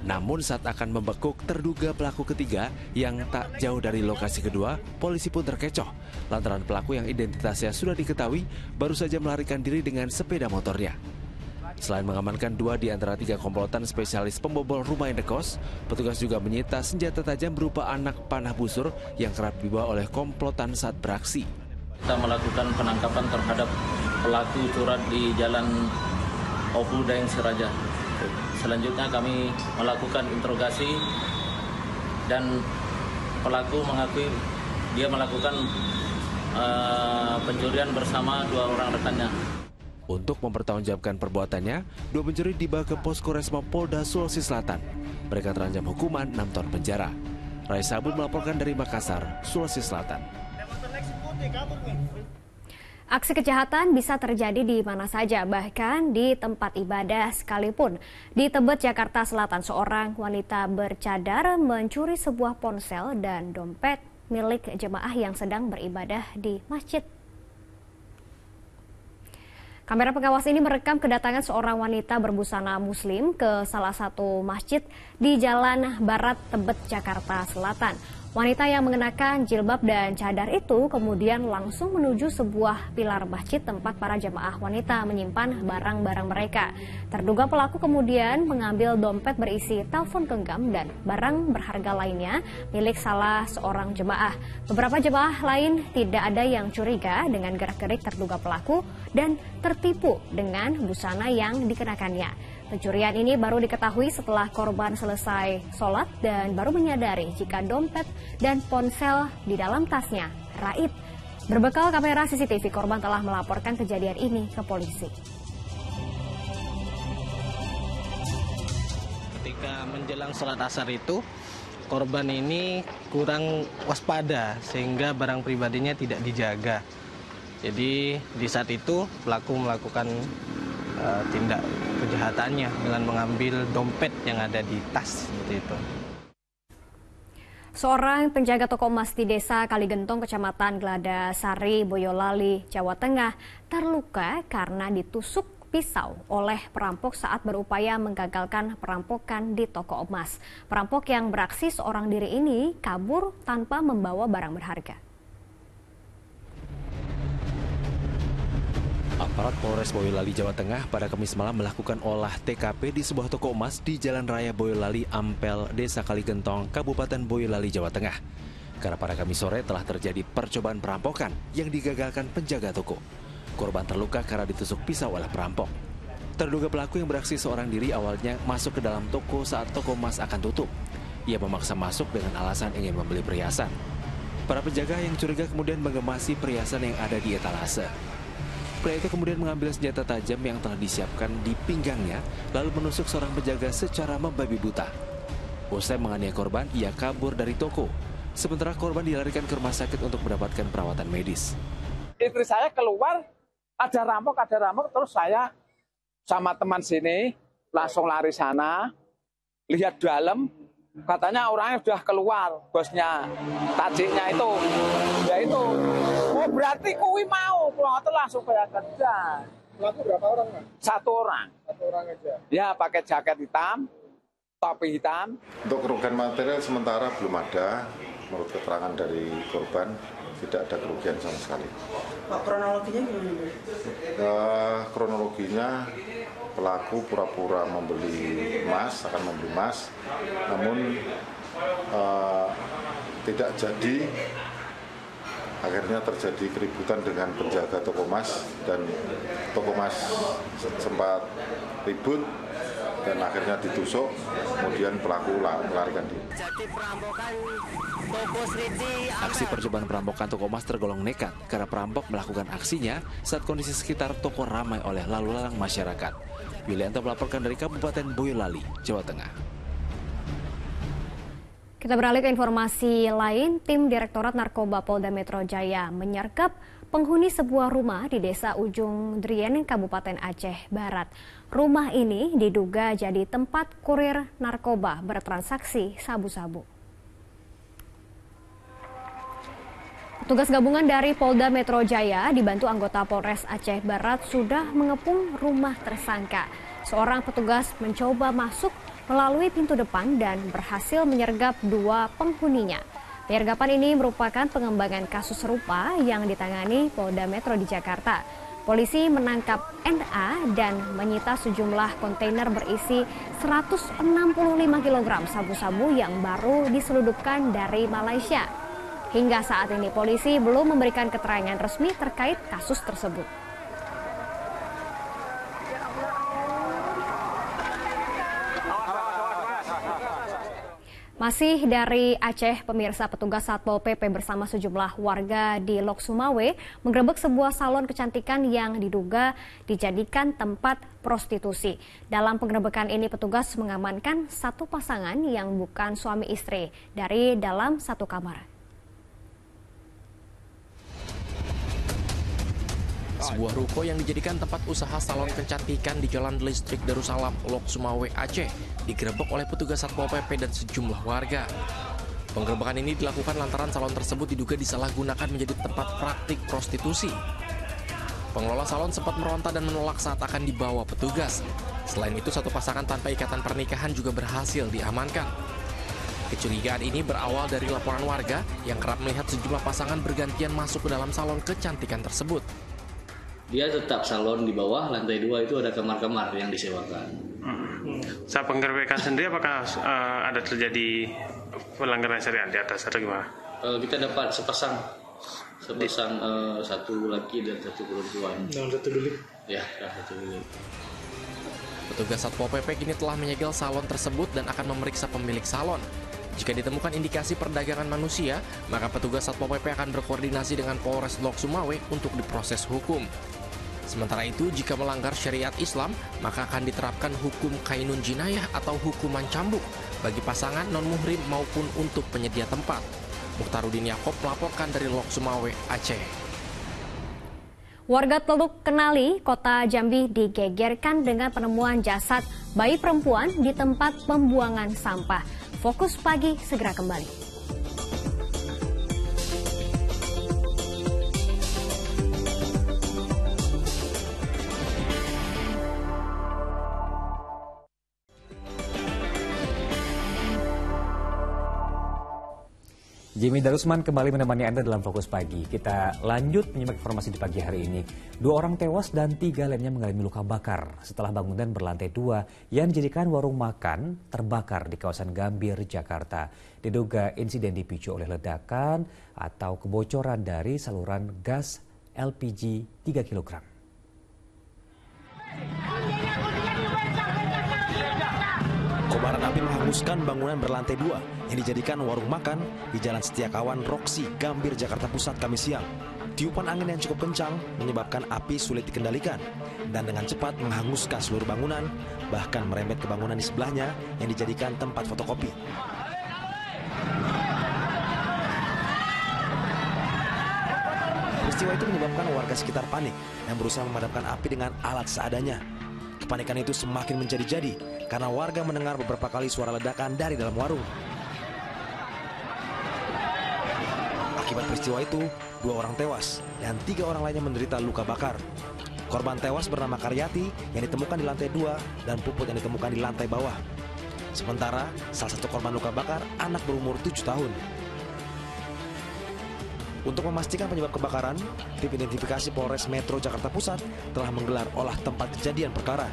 Namun saat akan membekuk terduga pelaku ketiga yang tak jauh dari lokasi kedua, polisi pun terkecoh lantaran pelaku yang identitasnya sudah diketahui baru saja melarikan diri dengan sepeda motornya. Selain mengamankan 2 di antara 3 komplotan spesialis pembobol rumah indekos, petugas juga menyita senjata tajam berupa anak panah busur yang kerap dibawa oleh komplotan saat beraksi. Kita melakukan penangkapan terhadap pelaku curat di Jalan Opu Daeng Siraja. Selanjutnya kami melakukan interogasi dan pelaku mengakui dia melakukan pencurian bersama 2 orang rekannya. Untuk mempertanggungjawabkan perbuatannya, 2 pencuri dibawa ke Posko Resmo Polda Sulawesi Selatan. Mereka terancam hukuman 6 tahun penjara. Rai Sabun melaporkan dari Makassar, Sulawesi Selatan. Aksi kejahatan bisa terjadi di mana saja, bahkan di tempat ibadah sekalipun. Di Tebet, Jakarta Selatan, seorang wanita bercadar mencuri sebuah ponsel dan dompet milik jemaah yang sedang beribadah di masjid. Kamera pengawas ini merekam kedatangan seorang wanita berbusana muslim ke salah satu masjid di Jalan Barat Tebet, Jakarta Selatan. Wanita yang mengenakan jilbab dan cadar itu kemudian langsung menuju sebuah pilar masjid tempat para jemaah wanita menyimpan barang-barang mereka. Terduga pelaku kemudian mengambil dompet berisi telepon genggam dan barang berharga lainnya milik salah seorang jemaah. Beberapa jemaah lain tidak ada yang curiga dengan gerak-gerik terduga pelaku dan tertipu dengan busana yang dikenakannya. Pencurian ini baru diketahui setelah korban selesai sholat dan baru menyadari jika dompet dan ponsel di dalam tasnya raib. Berbekal kamera CCTV, korban telah melaporkan kejadian ini ke polisi. Ketika menjelang sholat asar itu, korban ini kurang waspada sehingga barang pribadinya tidak dijaga. Jadi di saat itu pelaku melakukan tindak kejahatannya dengan mengambil dompet yang ada di tas seperti itu. Seorang penjaga toko emas di Desa Kaligentong, Kecamatan Gladasari, Boyolali, Jawa Tengah terluka karena ditusuk pisau oleh perampok saat berupaya menggagalkan perampokan di toko emas. Perampok yang beraksi seorang diri ini kabur tanpa membawa barang berharga. Aparat Polres Boyolali, Jawa Tengah pada Kamis malam melakukan olah TKP di sebuah toko emas di Jalan Raya Boyolali, Ampel, Desa Kaligentong, Kabupaten Boyolali, Jawa Tengah. Karena pada Kamis sore telah terjadi percobaan perampokan yang digagalkan penjaga toko. Korban terluka karena ditusuk pisau oleh perampok. Terduga pelaku yang beraksi seorang diri awalnya masuk ke dalam toko saat toko emas akan tutup. Ia memaksa masuk dengan alasan ingin membeli perhiasan. Para penjaga yang curiga kemudian mengemasi perhiasan yang ada di etalase. Pria itu kemudian mengambil senjata tajam yang telah disiapkan di pinggangnya, lalu menusuk seorang penjaga secara membabi buta. Usai menganiaya korban, ia kabur dari toko. Sementara korban dilarikan ke rumah sakit untuk mendapatkan perawatan medis. Istri saya keluar, ada rampok, terus saya sama teman sini langsung lari sana, lihat dalam, katanya orangnya sudah keluar, bosnya, tajiknya itu, ya itu. Oh berarti kui mau, pulang itu langsung saya kejar. Pelaku berapa orang, Mas? Satu orang. Satu orang aja? Ya, pakai jaket hitam, topi hitam. Untuk kerugian material sementara belum ada. Menurut keterangan dari korban, tidak ada kerugian sama sekali. Pak, kronologinya gimana? Kronologinya, pelaku pura-pura akan membeli emas, namun tidak jadi. Akhirnya terjadi keributan dengan penjaga toko emas dan toko emas sempat ribut dan akhirnya ditusuk, kemudian pelaku melarikan diri. Aksi percobaan perampokan toko emas tergolong nekat karena perampok melakukan aksinya saat kondisi sekitar toko ramai oleh lalu lalang masyarakat. Yulianto melaporkan dari Kabupaten Boyolali, Jawa Tengah. Kita beralih ke informasi lain, tim Direktorat Narkoba Polda Metro Jaya menyergap penghuni sebuah rumah di Desa Ujung Drien, Kabupaten Aceh Barat. Rumah ini diduga jadi tempat kurir narkoba bertransaksi sabu-sabu. Petugas gabungan dari Polda Metro Jaya dibantu anggota Polres Aceh Barat sudah mengepung rumah tersangka. Seorang petugas mencoba masuk melalui pintu depan dan berhasil menyergap dua penghuninya. Penyergapan ini merupakan pengembangan kasus serupa yang ditangani Polda Metro di Jakarta. Polisi menangkap NA dan menyita sejumlah kontainer berisi 165 kg sabu-sabu yang baru diselundupkan dari Malaysia. Hingga saat ini polisi belum memberikan keterangan resmi terkait kasus tersebut. Masih dari Aceh, pemirsa, petugas Satpol PP bersama sejumlah warga di Lok Sumawe menggerebek sebuah salon kecantikan yang diduga dijadikan tempat prostitusi. Dalam penggerebekan ini petugas mengamankan satu pasangan yang bukan suami istri dari dalam satu kamar. Sebuah ruko yang dijadikan tempat usaha salon kecantikan di Jalan Listrik Darussalam, Lok Sumawe, Aceh, digerebek oleh petugas Satpol PP dan sejumlah warga. Penggerebekan ini dilakukan lantaran salon tersebut diduga disalahgunakan menjadi tempat praktik prostitusi. Pengelola salon sempat meronta dan menolak saat akan dibawa petugas. Selain itu, satu pasangan tanpa ikatan pernikahan juga berhasil diamankan. Kecurigaan ini berawal dari laporan warga yang kerap melihat sejumlah pasangan bergantian masuk ke dalam salon kecantikan tersebut. Dia tetap salon di bawah, lantai 2 itu ada kamar-kamar yang disewakan. Saat penggerebekan sendiri apakah ada terjadi pelanggaran syariat di atas atau gimana? Kita dapat sepasang satu laki dan satu perempuan. Dalam satu bilik? Ya, dalam satu bilik. Petugas Satpol PP kini telah menyegel salon tersebut dan akan memeriksa pemilik salon. Jika ditemukan indikasi perdagangan manusia, maka petugas Satpol PP akan berkoordinasi dengan Polres Lok Sumawe untuk diproses hukum. Sementara itu, jika melanggar syariat Islam, maka akan diterapkan hukum kainun jinayah atau hukuman cambuk bagi pasangan non-muhrim maupun untuk penyedia tempat. Mukhtaruddin Yaakob melaporkan dari Lok Sumawe, Aceh. Warga Teluk Kenali, Kota Jambi digegerkan dengan penemuan jasad bayi perempuan di tempat pembuangan sampah. Fokus Pagi segera kembali. Jimmy Darusman kembali menemani Anda dalam Fokus Pagi. Kita lanjut menyimak informasi di pagi hari ini. 2 orang tewas dan 3 lainnya mengalami luka bakar setelah bangunan berlantai 2 yang dijadikan warung makan terbakar di kawasan Gambir, Jakarta. Diduga insiden dipicu oleh ledakan atau kebocoran dari saluran gas LPG 3 kg. Kobaran api menghanguskan bangunan berlantai 2 yang dijadikan warung makan di Jalan Setiakawan Roksi, Gambir, Jakarta Pusat, Kamis siang. Tiupan angin yang cukup kencang menyebabkan api sulit dikendalikan dan dengan cepat menghanguskan seluruh bangunan, bahkan merembet ke bangunan di sebelahnya yang dijadikan tempat fotokopi. Peristiwa itu menyebabkan warga sekitar panik dan berusaha memadamkan api dengan alat seadanya. Kepanikan itu semakin menjadi-jadi karena warga mendengar beberapa kali suara ledakan dari dalam warung. Akibat peristiwa itu, 2 orang tewas dan 3 orang lainnya menderita luka bakar. Korban tewas bernama Karyati yang ditemukan di lantai 2 dan Puput yang ditemukan di lantai bawah. Sementara, salah satu korban luka bakar anak berumur 7 tahun. Untuk memastikan penyebab kebakaran, tim identifikasi Polres Metro Jakarta Pusat telah menggelar olah tempat kejadian perkara.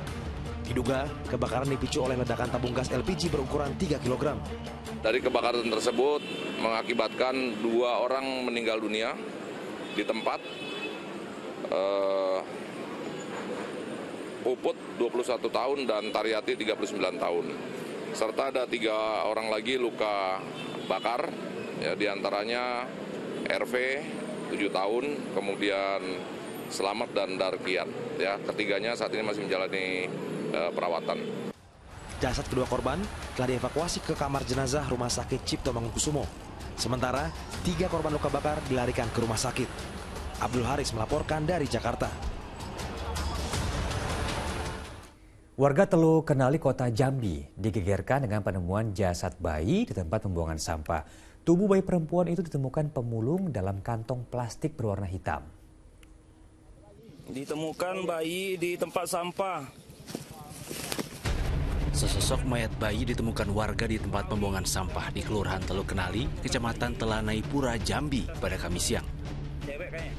Diduga, kebakaran dipicu oleh ledakan tabung gas LPG berukuran 3 kg. Dari kebakaran tersebut mengakibatkan 2 orang meninggal dunia di tempat. Puput 21 tahun dan Taryati 39 tahun. Serta ada 3 orang lagi luka bakar, ya, diantaranya RV 7 tahun, kemudian Selamat dan Darkian. Ya, ketiganya saat ini masih menjalani perawatan. Jasad kedua korban telah dievakuasi ke kamar jenazah Rumah Sakit Cipto Mangunkusumo. Sementara 3 korban luka bakar dilarikan ke rumah sakit. Abdul Haris melaporkan dari Jakarta. Warga Teluk Kenali, Kota Jambi digegerkan dengan penemuan jasad bayi di tempat pembuangan sampah. Tubuh bayi perempuan itu ditemukan pemulung dalam kantong plastik berwarna hitam. Ditemukan bayi di tempat sampah. Sesosok mayat bayi ditemukan warga di tempat pembuangan sampah di Kelurahan Teluk Kenali, Kecamatan Telanai Pura, Jambi pada Kamis siang. Cewek kayaknya.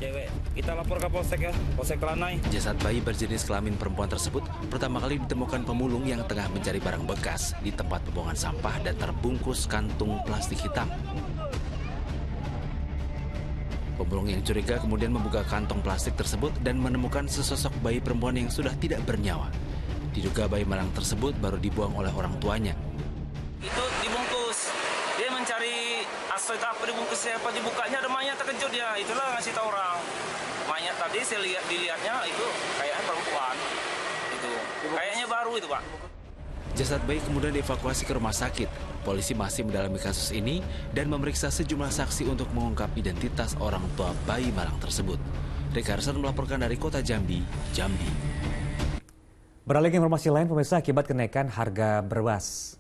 Cewek. Kita lapor ke Polsek ya, Polsek Telanai. Jasad bayi berjenis kelamin perempuan tersebut pertama kali ditemukan pemulung yang tengah mencari barang bekas di tempat pembuangan sampah dan terbungkus kantung plastik hitam. Pemulung yang curiga kemudian membuka kantong plastik tersebut dan menemukan sesosok bayi perempuan yang sudah tidak bernyawa. Diduga bayi malang tersebut baru dibuang oleh orang tuanya. Itu dibungkus. Dia mencari aset apa dibungkus siapa, dibukanya ada mayat, terkejut dia. Itulah ngasih tahu orang. Mayat tadi saya dilihatnya itu kayaknya perempuan. Itu kayaknya baru itu, Pak. Jasad bayi kemudian dievakuasi ke rumah sakit. Polisi masih mendalami kasus ini dan memeriksa sejumlah saksi untuk mengungkap identitas orang tua bayi malang tersebut. Rika Arsan melaporkan dari Kota Jambi, Jambi. Beralih ke informasi lain, pemirsa, akibat kenaikan harga beras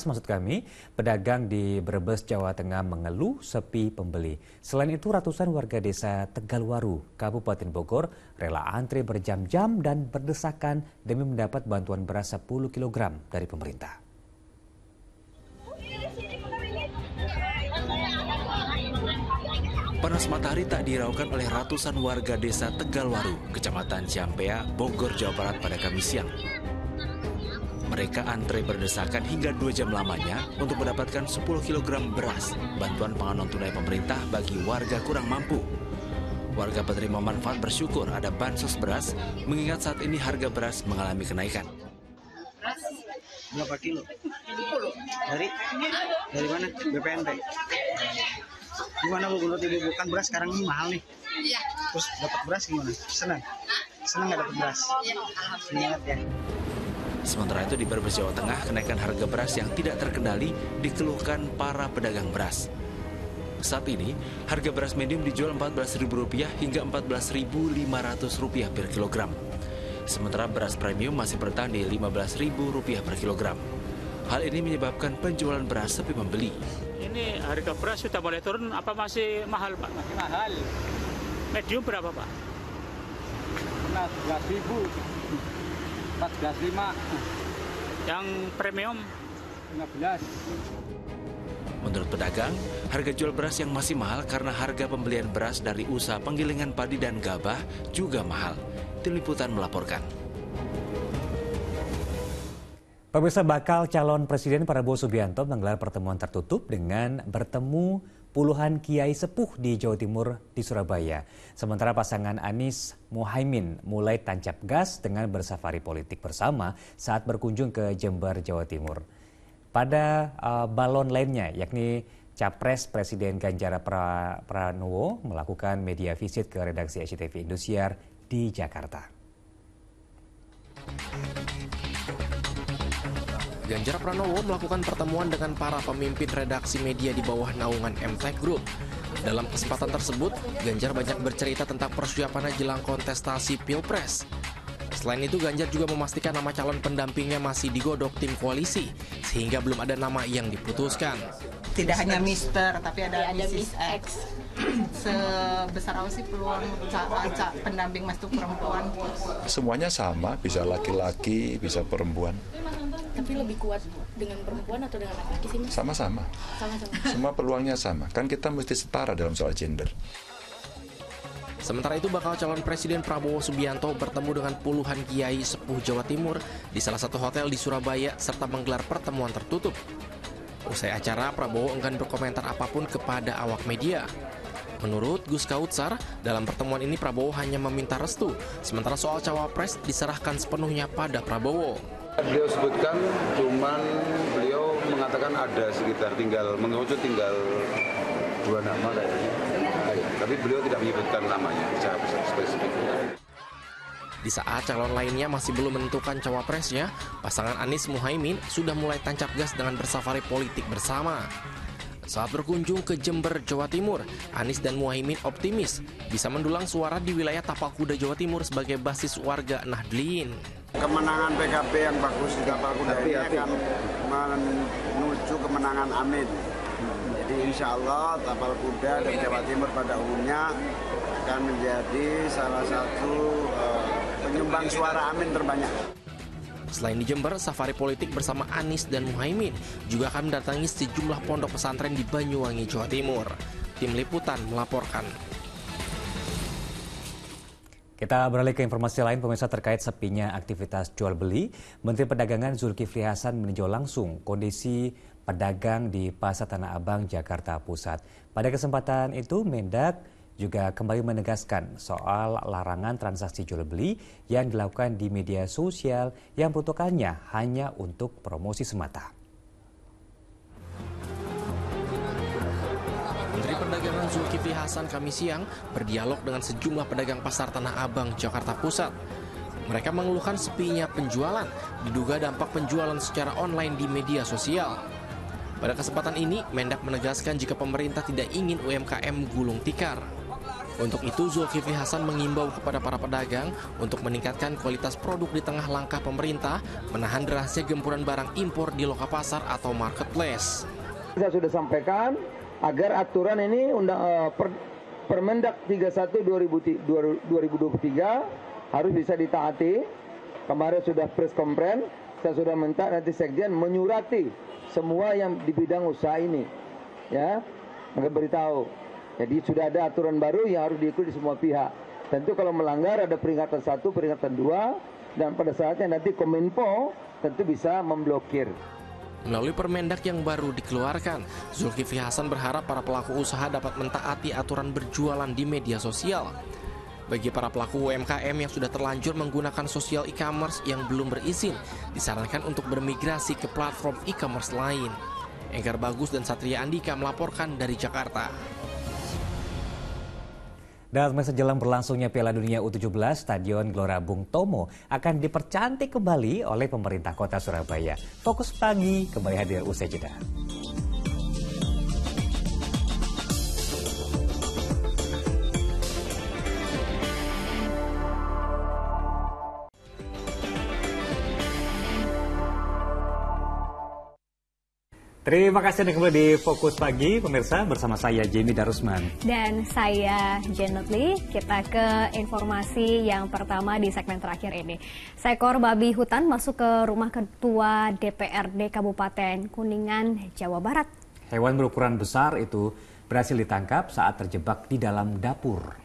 maksud kami, pedagang di Brebes, Jawa Tengah mengeluh sepi pembeli. Selain itu, ratusan warga desa Tegalwaru, Kabupaten Bogor, rela antre berjam-jam dan berdesakan demi mendapat bantuan beras 10 kg dari pemerintah. Panas matahari tak diraukan oleh ratusan warga desa Tegalwaru, Kecamatan Ciampea, Bogor, Jawa Barat pada Kamis siang. Mereka antre berdesakan hingga 2 jam lamanya untuk mendapatkan 10 kg beras, bantuan pangan non-tunai pemerintah bagi warga kurang mampu. Warga penerima manfaat bersyukur ada bansos beras, mengingat saat ini harga beras mengalami kenaikan. Beras berapa kilo? 10. Dari mana? BPNT. Gimana Bu, menurut Ibu, kan beras sekarang ini mahal nih? Iya, Terus dapat beras gimana? Senang? Senang nggak dapat beras? Semangat ya. Sementara itu di Brebes, Jawa Tengah, kenaikan harga beras yang tidak terkendali dikeluhkan para pedagang beras. Saat ini, harga beras medium dijual Rp14.000 hingga Rp14.500 per kilogram. Sementara beras premium masih bertahan di Rp15.000 per kilogram. Hal ini menyebabkan penjualan beras sepi pembeli. Ini harga beras sudah mulai turun, apa masih mahal, Pak? Masih mahal. Medium berapa, Pak? 14.000. 14.500. Yang premium 15. Menurut pedagang, harga jual beras yang masih mahal karena harga pembelian beras dari usaha penggilingan padi dan gabah juga mahal. Tim Liputan melaporkan. Pemirsa, bakal calon Presiden Prabowo Subianto menggelar pertemuan tertutup dengan bertemu puluhan kiai sepuh di Jawa Timur di Surabaya. Sementara pasangan Anies Muhaimin mulai tancap gas dengan bersafari politik bersama saat berkunjung ke Jember, Jawa Timur. Pada balon lainnya, yakni Capres Presiden Ganjar Pranowo melakukan media visit ke redaksi SCTV Indosiar di Jakarta. Ganjar Pranowo melakukan pertemuan dengan para pemimpin redaksi media di bawah naungan MTech Group. Dalam kesempatan tersebut, Ganjar banyak bercerita tentang persiapannya jelang kontestasi Pilpres. Selain itu, Ganjar juga memastikan nama calon pendampingnya masih digodok tim koalisi, sehingga belum ada nama yang diputuskan. Tidak hanya Mister, tapi ada Mrs. X. Sebesar apa sih peluang pendamping Mas itu perempuan? Semuanya sama, bisa laki-laki, bisa perempuan. Tapi lebih kuat dengan perempuan atau dengan laki-laki sih, Mas? Sama-sama. Semua peluangnya sama. Kan kita mesti setara dalam soal gender. Sementara itu, bakal calon Presiden Prabowo Subianto bertemu dengan puluhan kiai sepuh Jawa Timur di salah satu hotel di Surabaya serta menggelar pertemuan tertutup. Usai acara, Prabowo enggan berkomentar apapun kepada awak media. Menurut Gus Kautsar, dalam pertemuan ini Prabowo hanya meminta restu, sementara soal cawapres diserahkan sepenuhnya pada Prabowo. Beliau sebutkan, cuman beliau mengatakan ada sekitar mengerucut tinggal 2 nama kayaknya. Tapi beliau tidak menyebutkan namanya secara spesifik. Di saat calon lainnya masih belum menentukan cawapresnya, pasangan Anies Muhaimin sudah mulai tancap gas dengan bersafari politik bersama. Saat berkunjung ke Jember, Jawa Timur, Anies dan Muhaimin optimis bisa mendulang suara di wilayah Tapal Kuda, Jawa Timur sebagai basis warga Nahdliin. Kemenangan PKB yang bagus di Tapal Kuda ini akan menuju kemenangan Amin. Jadi insya Allah Tapal Kuda dan Jawa Timur pada umumnya akan menjadi salah satu penyumbang suara Amin terbanyak. Selain di Jember, safari politik bersama Anies dan Muhaimin juga akan mendatangi sejumlah pondok pesantren di Banyuwangi, Jawa Timur. Tim Liputan melaporkan. Kita beralih ke informasi lain, pemirsa, terkait sepinya aktivitas jual beli. Menteri Perdagangan Zulkifli Hasan meninjau langsung kondisi pedagang di Pasar Tanah Abang, Jakarta Pusat. Pada kesempatan itu, Mendak juga kembali menegaskan soal larangan transaksi jual beli yang dilakukan di media sosial yang peruntukannya hanya untuk promosi semata. Menteri Perdagangan Zulkifli Hasan Kamis siang berdialog dengan sejumlah pedagang Pasar Tanah Abang, Jakarta Pusat. Mereka mengeluhkan sepinya penjualan, diduga dampak penjualan secara online di media sosial. Pada kesempatan ini, Mendak menegaskan jika pemerintah tidak ingin UMKM gulung tikar. Untuk itu, Zulkifli Hasan mengimbau kepada para pedagang untuk meningkatkan kualitas produk di tengah langkah pemerintah menahan derasnya gempuran barang impor di loka pasar atau marketplace. Saya sudah sampaikan agar aturan ini Permendak 31/2023 harus bisa ditaati. Kemarin sudah press conference, saya sudah minta nanti Sekjen menyurati semua yang di bidang usaha ini, ya, agar beritahu. Jadi sudah ada aturan baru yang harus diikuti semua pihak. Tentu kalau melanggar ada peringatan 1, peringatan 2, dan pada saatnya nanti Kominfo tentu bisa memblokir. Melalui Permendak yang baru dikeluarkan, Zulkifli Hasan berharap para pelaku usaha dapat mentaati aturan berjualan di media sosial. Bagi para pelaku UMKM yang sudah terlanjur menggunakan sosial e-commerce yang belum berizin, disarankan untuk bermigrasi ke platform e-commerce lain. Enggar Bagus dan Satria Andika melaporkan dari Jakarta. Dan jelang berlangsungnya Piala Dunia U17, Stadion Gelora Bung Tomo akan dipercantik kembali oleh pemerintah Kota Surabaya. Fokus Pagi kembali hadir usai jeda. Terima kasih Anda kembali di Fokus Pagi, pemirsa, bersama saya Jamie Darusman. Dan saya Jen Nutli. Kita ke informasi yang pertama di segmen terakhir ini. Seekor babi hutan masuk ke rumah Ketua DPRD Kabupaten Kuningan, Jawa Barat. Hewan berukuran besar itu berhasil ditangkap saat terjebak di dalam dapur.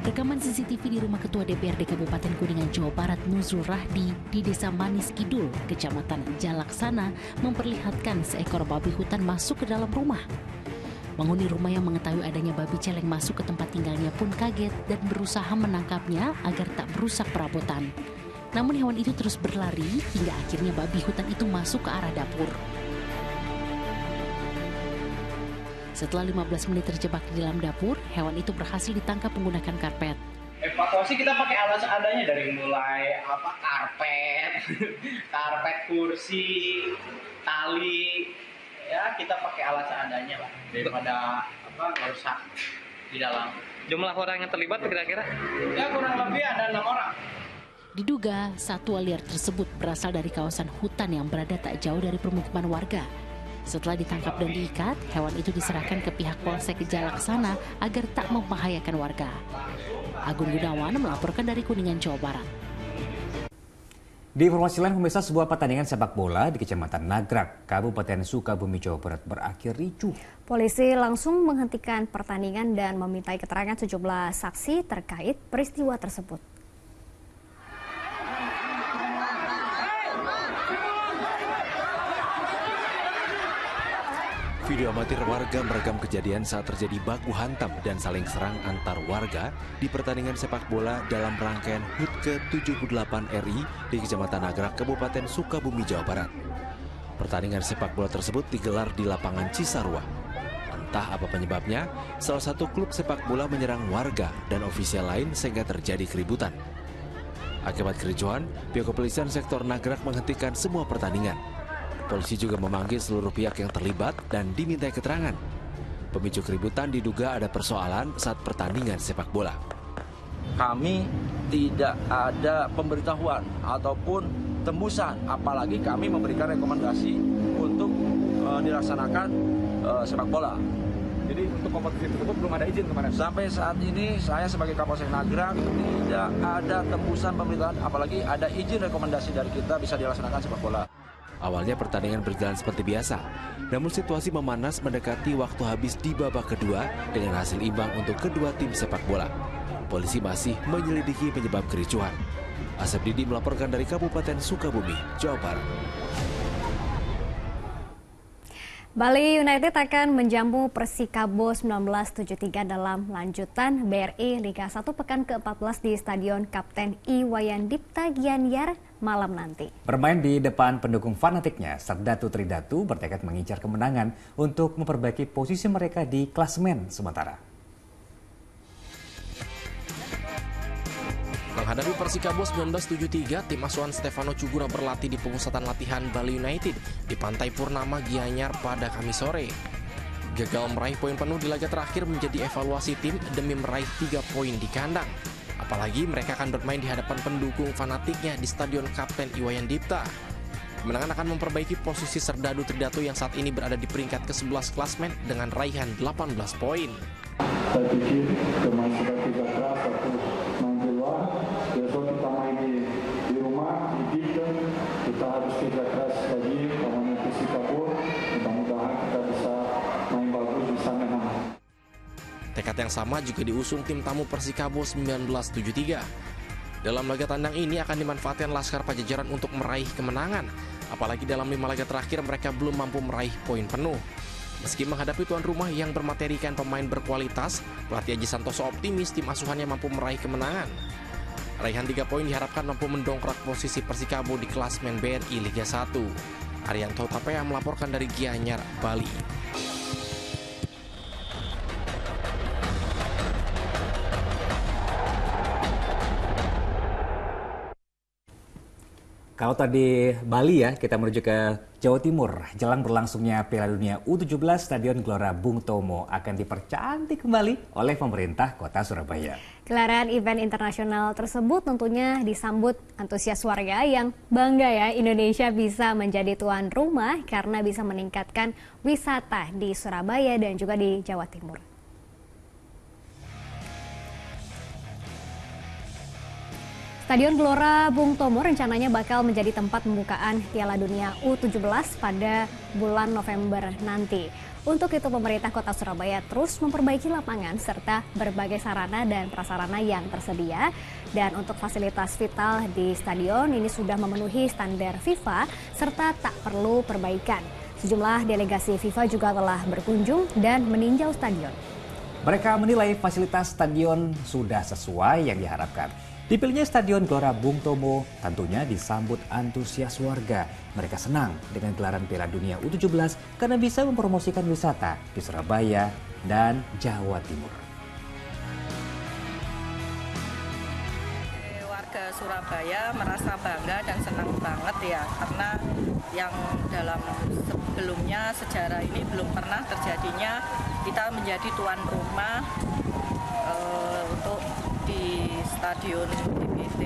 Rekaman CCTV di rumah Ketua DPRD Kabupaten Kuningan, Jawa Barat, Nuzul Rahdi di Desa Manis Kidul, Kecamatan Jalaksana, memperlihatkan seekor babi hutan masuk ke dalam rumah. Penghuni rumah yang mengetahui adanya babi celeng masuk ke tempat tinggalnya pun kaget dan berusaha menangkapnya agar tak merusak perabotan. Namun hewan itu terus berlari hingga akhirnya babi hutan itu masuk ke arah dapur. Setelah 15 menit terjebak di dalam dapur, hewan itu berhasil ditangkap menggunakan karpet. Evakuasi kita pakai alat seadanya dari mulai karpet, kursi, tali, ya kita pakai alat seadanya lah daripada merusak di dalam. Jumlah orang yang terlibat kira-kira? Ya kurang lebih ada 6 orang. Diduga satwa liar tersebut berasal dari kawasan hutan yang berada tak jauh dari permukiman warga. Setelah ditangkap dan diikat, hewan itu diserahkan ke pihak Polsek Jalaksana agar tak membahayakan warga. Agung Gunawan melaporkan dari Kuningan, Jawa Barat. Di informasi lain, pemirsa, sebuah pertandingan sepak bola di Kecamatan Nagrak, Kabupaten Sukabumi, Jawa Barat berakhir ricuh. Polisi langsung menghentikan pertandingan dan memintai keterangan sejumlah saksi terkait peristiwa tersebut. Video amatir warga merekam kejadian saat terjadi baku hantam dan saling serang antar warga di pertandingan sepak bola dalam rangkaian HUT ke-78 RI di Kecamatan Nagrak, Kabupaten Sukabumi, Jawa Barat. Pertandingan sepak bola tersebut digelar di lapangan Cisarua. Entah apa penyebabnya, salah satu klub sepak bola menyerang warga dan ofisial lain sehingga terjadi keributan. Akibat kericuhan, pihak kepolisian sektor Nagrak menghentikan semua pertandingan. Polisi juga memanggil seluruh pihak yang terlibat dan dimintai keterangan. Pemicu keributan diduga ada persoalan saat pertandingan sepak bola. Kami tidak ada pemberitahuan ataupun tembusan, apalagi kami memberikan rekomendasi untuk dilaksanakan sepak bola. Jadi untuk kompetisi tersebut belum ada izin kemarin? Sampai saat ini saya sebagai Kapolsek Nagrak tidak ada tembusan pemberitahuan, apalagi ada izin rekomendasi dari kita bisa dilaksanakan sepak bola. Awalnya pertandingan berjalan seperti biasa, namun situasi memanas mendekati waktu habis di babak kedua dengan hasil imbang untuk kedua tim sepak bola. Polisi masih menyelidiki penyebab kericuhan. Asep Didi melaporkan dari Kabupaten Sukabumi, Jawa Barat. Bali United akan menjamu Persikabo 1973 dalam lanjutan BRI Liga 1 pekan ke-14 di Stadion Kapten Iwayan Dipta Gianyar malam nanti. Bermain di depan pendukung fanatiknya, Serdatu Tridatu bertekad mengincar kemenangan untuk memperbaiki posisi mereka di klasemen sementara. Menghadapi Persikabo 1973, tim asuhan Stefano Cugura berlatih di pemusatan latihan Bali United di Pantai Purnama Gianyar pada Kamis sore. Gagal meraih poin penuh di laga terakhir menjadi evaluasi tim demi meraih 3 poin di kandang. Apalagi mereka akan bermain di hadapan pendukung fanatiknya di Stadion Kapten Iwayan Dipta. Kemenangan akan memperbaiki posisi Serdadu Tridatu yang saat ini berada di peringkat ke-11 klasmen dengan raihan 18 poin. Saya pikir bermain sudah tidak keras atau main di luar. Besok kita main di rumah, di Dipta. Kita harus kerja keras lagi, namanya Persikabo. Mudah-mudahan kita bisa main bagus, bisa menang. Tekad yang sama juga diusung tim tamu Persikabo 1973. Dalam laga tandang ini akan dimanfaatkan Laskar Pajajaran untuk meraih kemenangan. Apalagi dalam 5 laga terakhir mereka belum mampu meraih poin penuh. Meski menghadapi tuan rumah yang bermaterikan pemain berkualitas, pelatih Aji Santoso optimis tim asuhannya mampu meraih kemenangan. Raihan 3 poin diharapkan mampu mendongkrak posisi Persikabo di klasmen BRI Liga 1. Arianto Tapea melaporkan dari Gianyar, Bali. Kalau tadi Bali ya, kita menuju ke Jawa Timur. Jelang berlangsungnya Piala Dunia U17, Stadion Gelora Bung Tomo akan dipercantik kembali oleh pemerintah Kota Surabaya. Gelaran event internasional tersebut tentunya disambut antusias warga yang bangga ya Indonesia bisa menjadi tuan rumah karena bisa meningkatkan wisata di Surabaya dan juga di Jawa Timur. Stadion Gelora Bung Tomo rencananya bakal menjadi tempat pembukaan Piala Dunia U17 pada bulan November nanti. Untuk itu pemerintah Kota Surabaya terus memperbaiki lapangan serta berbagai sarana dan prasarana yang tersedia. Dan untuk fasilitas vital di stadion ini sudah memenuhi standar FIFA serta tak perlu perbaikan. Sejumlah delegasi FIFA juga telah berkunjung dan meninjau stadion. Mereka menilai fasilitas stadion sudah sesuai yang diharapkan. Dipilihnya Stadion Gelora Bung Tomo tentunya disambut antusias warga. Mereka senang dengan gelaran Piala Dunia U17 karena bisa mempromosikan wisata di Surabaya dan Jawa Timur. Warga Surabaya merasa bangga dan senang banget ya, karena yang dalam sebelumnya sejarah ini belum pernah terjadinya kita menjadi tuan rumah untuk di Stadion GBT.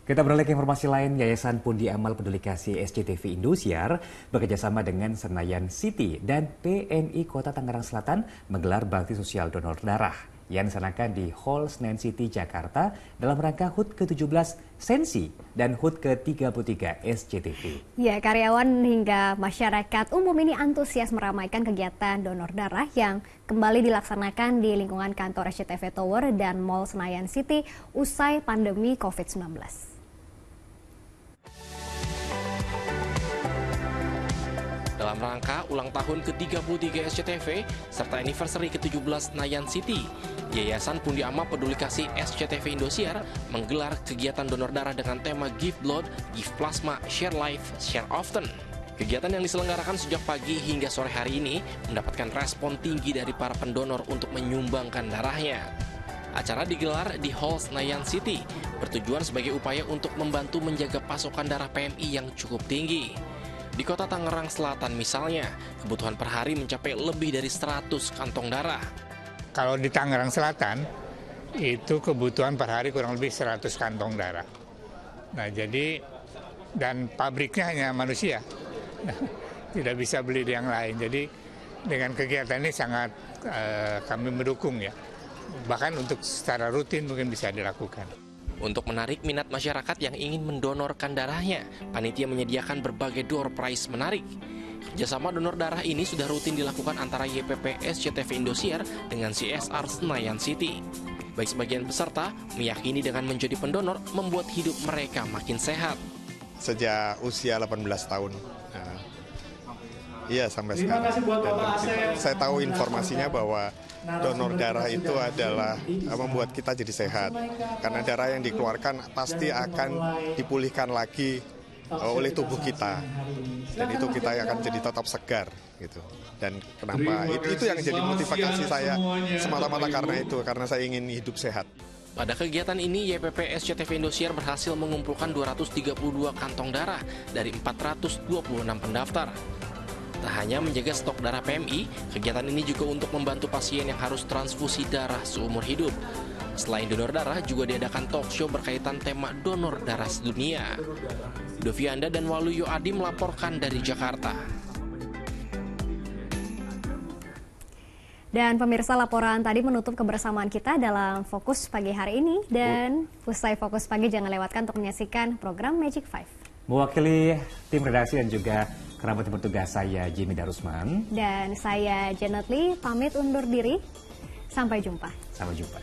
Kita beralih ke informasi lain. Yayasan Pundi Amal Peduli Kasih SCTV Indosiar bekerjasama dengan Senayan City dan PNI Kota Tangerang Selatan menggelar bakti sosial donor darah yang disanakan di Hall Senayan City, Jakarta dalam rangka HUT ke-17 Sensi dan HUT ke-33 SCTV. Ya, karyawan hingga masyarakat umum ini antusias meramaikan kegiatan donor darah yang kembali dilaksanakan di lingkungan kantor SCTV Tower dan Mall Senayan City usai pandemi COVID-19. Dalam rangka ulang tahun ke-33 SCTV serta anniversary ke-17 Senayan City, Yayasan Pundi Amal Peduli Kasih SCTV Indosiar menggelar kegiatan donor darah dengan tema Give Blood, Give Plasma, Share Life, Share Often. Kegiatan yang diselenggarakan sejak pagi hingga sore hari ini mendapatkan respon tinggi dari para pendonor untuk menyumbangkan darahnya. Acara digelar di Hall Senayan City, bertujuan sebagai upaya untuk membantu menjaga pasokan darah PMI yang cukup tinggi. Di Kota Tangerang Selatan misalnya, kebutuhan per hari mencapai lebih dari 100 kantong darah. Kalau di Tangerang Selatan, itu kebutuhan per hari kurang lebih 100 kantong darah. Nah jadi, dan pabriknya hanya manusia, tidak bisa beli di yang lain. Jadi dengan kegiatan ini sangat kami mendukung ya. Bahkan untuk secara rutin mungkin bisa dilakukan. Untuk menarik minat masyarakat yang ingin mendonorkan darahnya, panitia menyediakan berbagai door prize menarik. Kerjasama donor darah ini sudah rutin dilakukan antara YPP SCTV Indosiar dengan CSR Senayan City. Baik sebagian peserta meyakini dengan menjadi pendonor membuat hidup mereka makin sehat. Sejak usia 18 tahun. Iya sampai sekarang. Dan saya tahu informasinya bahwa donor darah itu adalah membuat kita jadi sehat. Karena darah yang dikeluarkan pasti akan dipulihkan lagi oleh tubuh kita. Dan itu kita akan jadi tetap segar gitu. Dan kenapa? Itu yang jadi motivasi saya semata-mata karena saya ingin hidup sehat. Pada kegiatan ini, YPP SCTV Indosiar berhasil mengumpulkan 232 kantong darah dari 426 pendaftar. Tak hanya menjaga stok darah PMI, kegiatan ini juga untuk membantu pasien yang harus transfusi darah seumur hidup. Selain donor darah, juga diadakan talk show berkaitan tema donor darah sedunia. Dovianda dan Waluyo Adi melaporkan dari Jakarta. Dan pemirsa, laporan tadi menutup kebersamaan kita dalam Fokus Pagi hari ini. Dan usai Fokus Pagi jangan lewatkan untuk menyaksikan program Magic 5. Mewakili tim redaksi dan juga kerabat bertugas, saya Jimmy Darusman. Dan saya Janet Lee, pamit undur diri. Sampai jumpa. Sampai jumpa.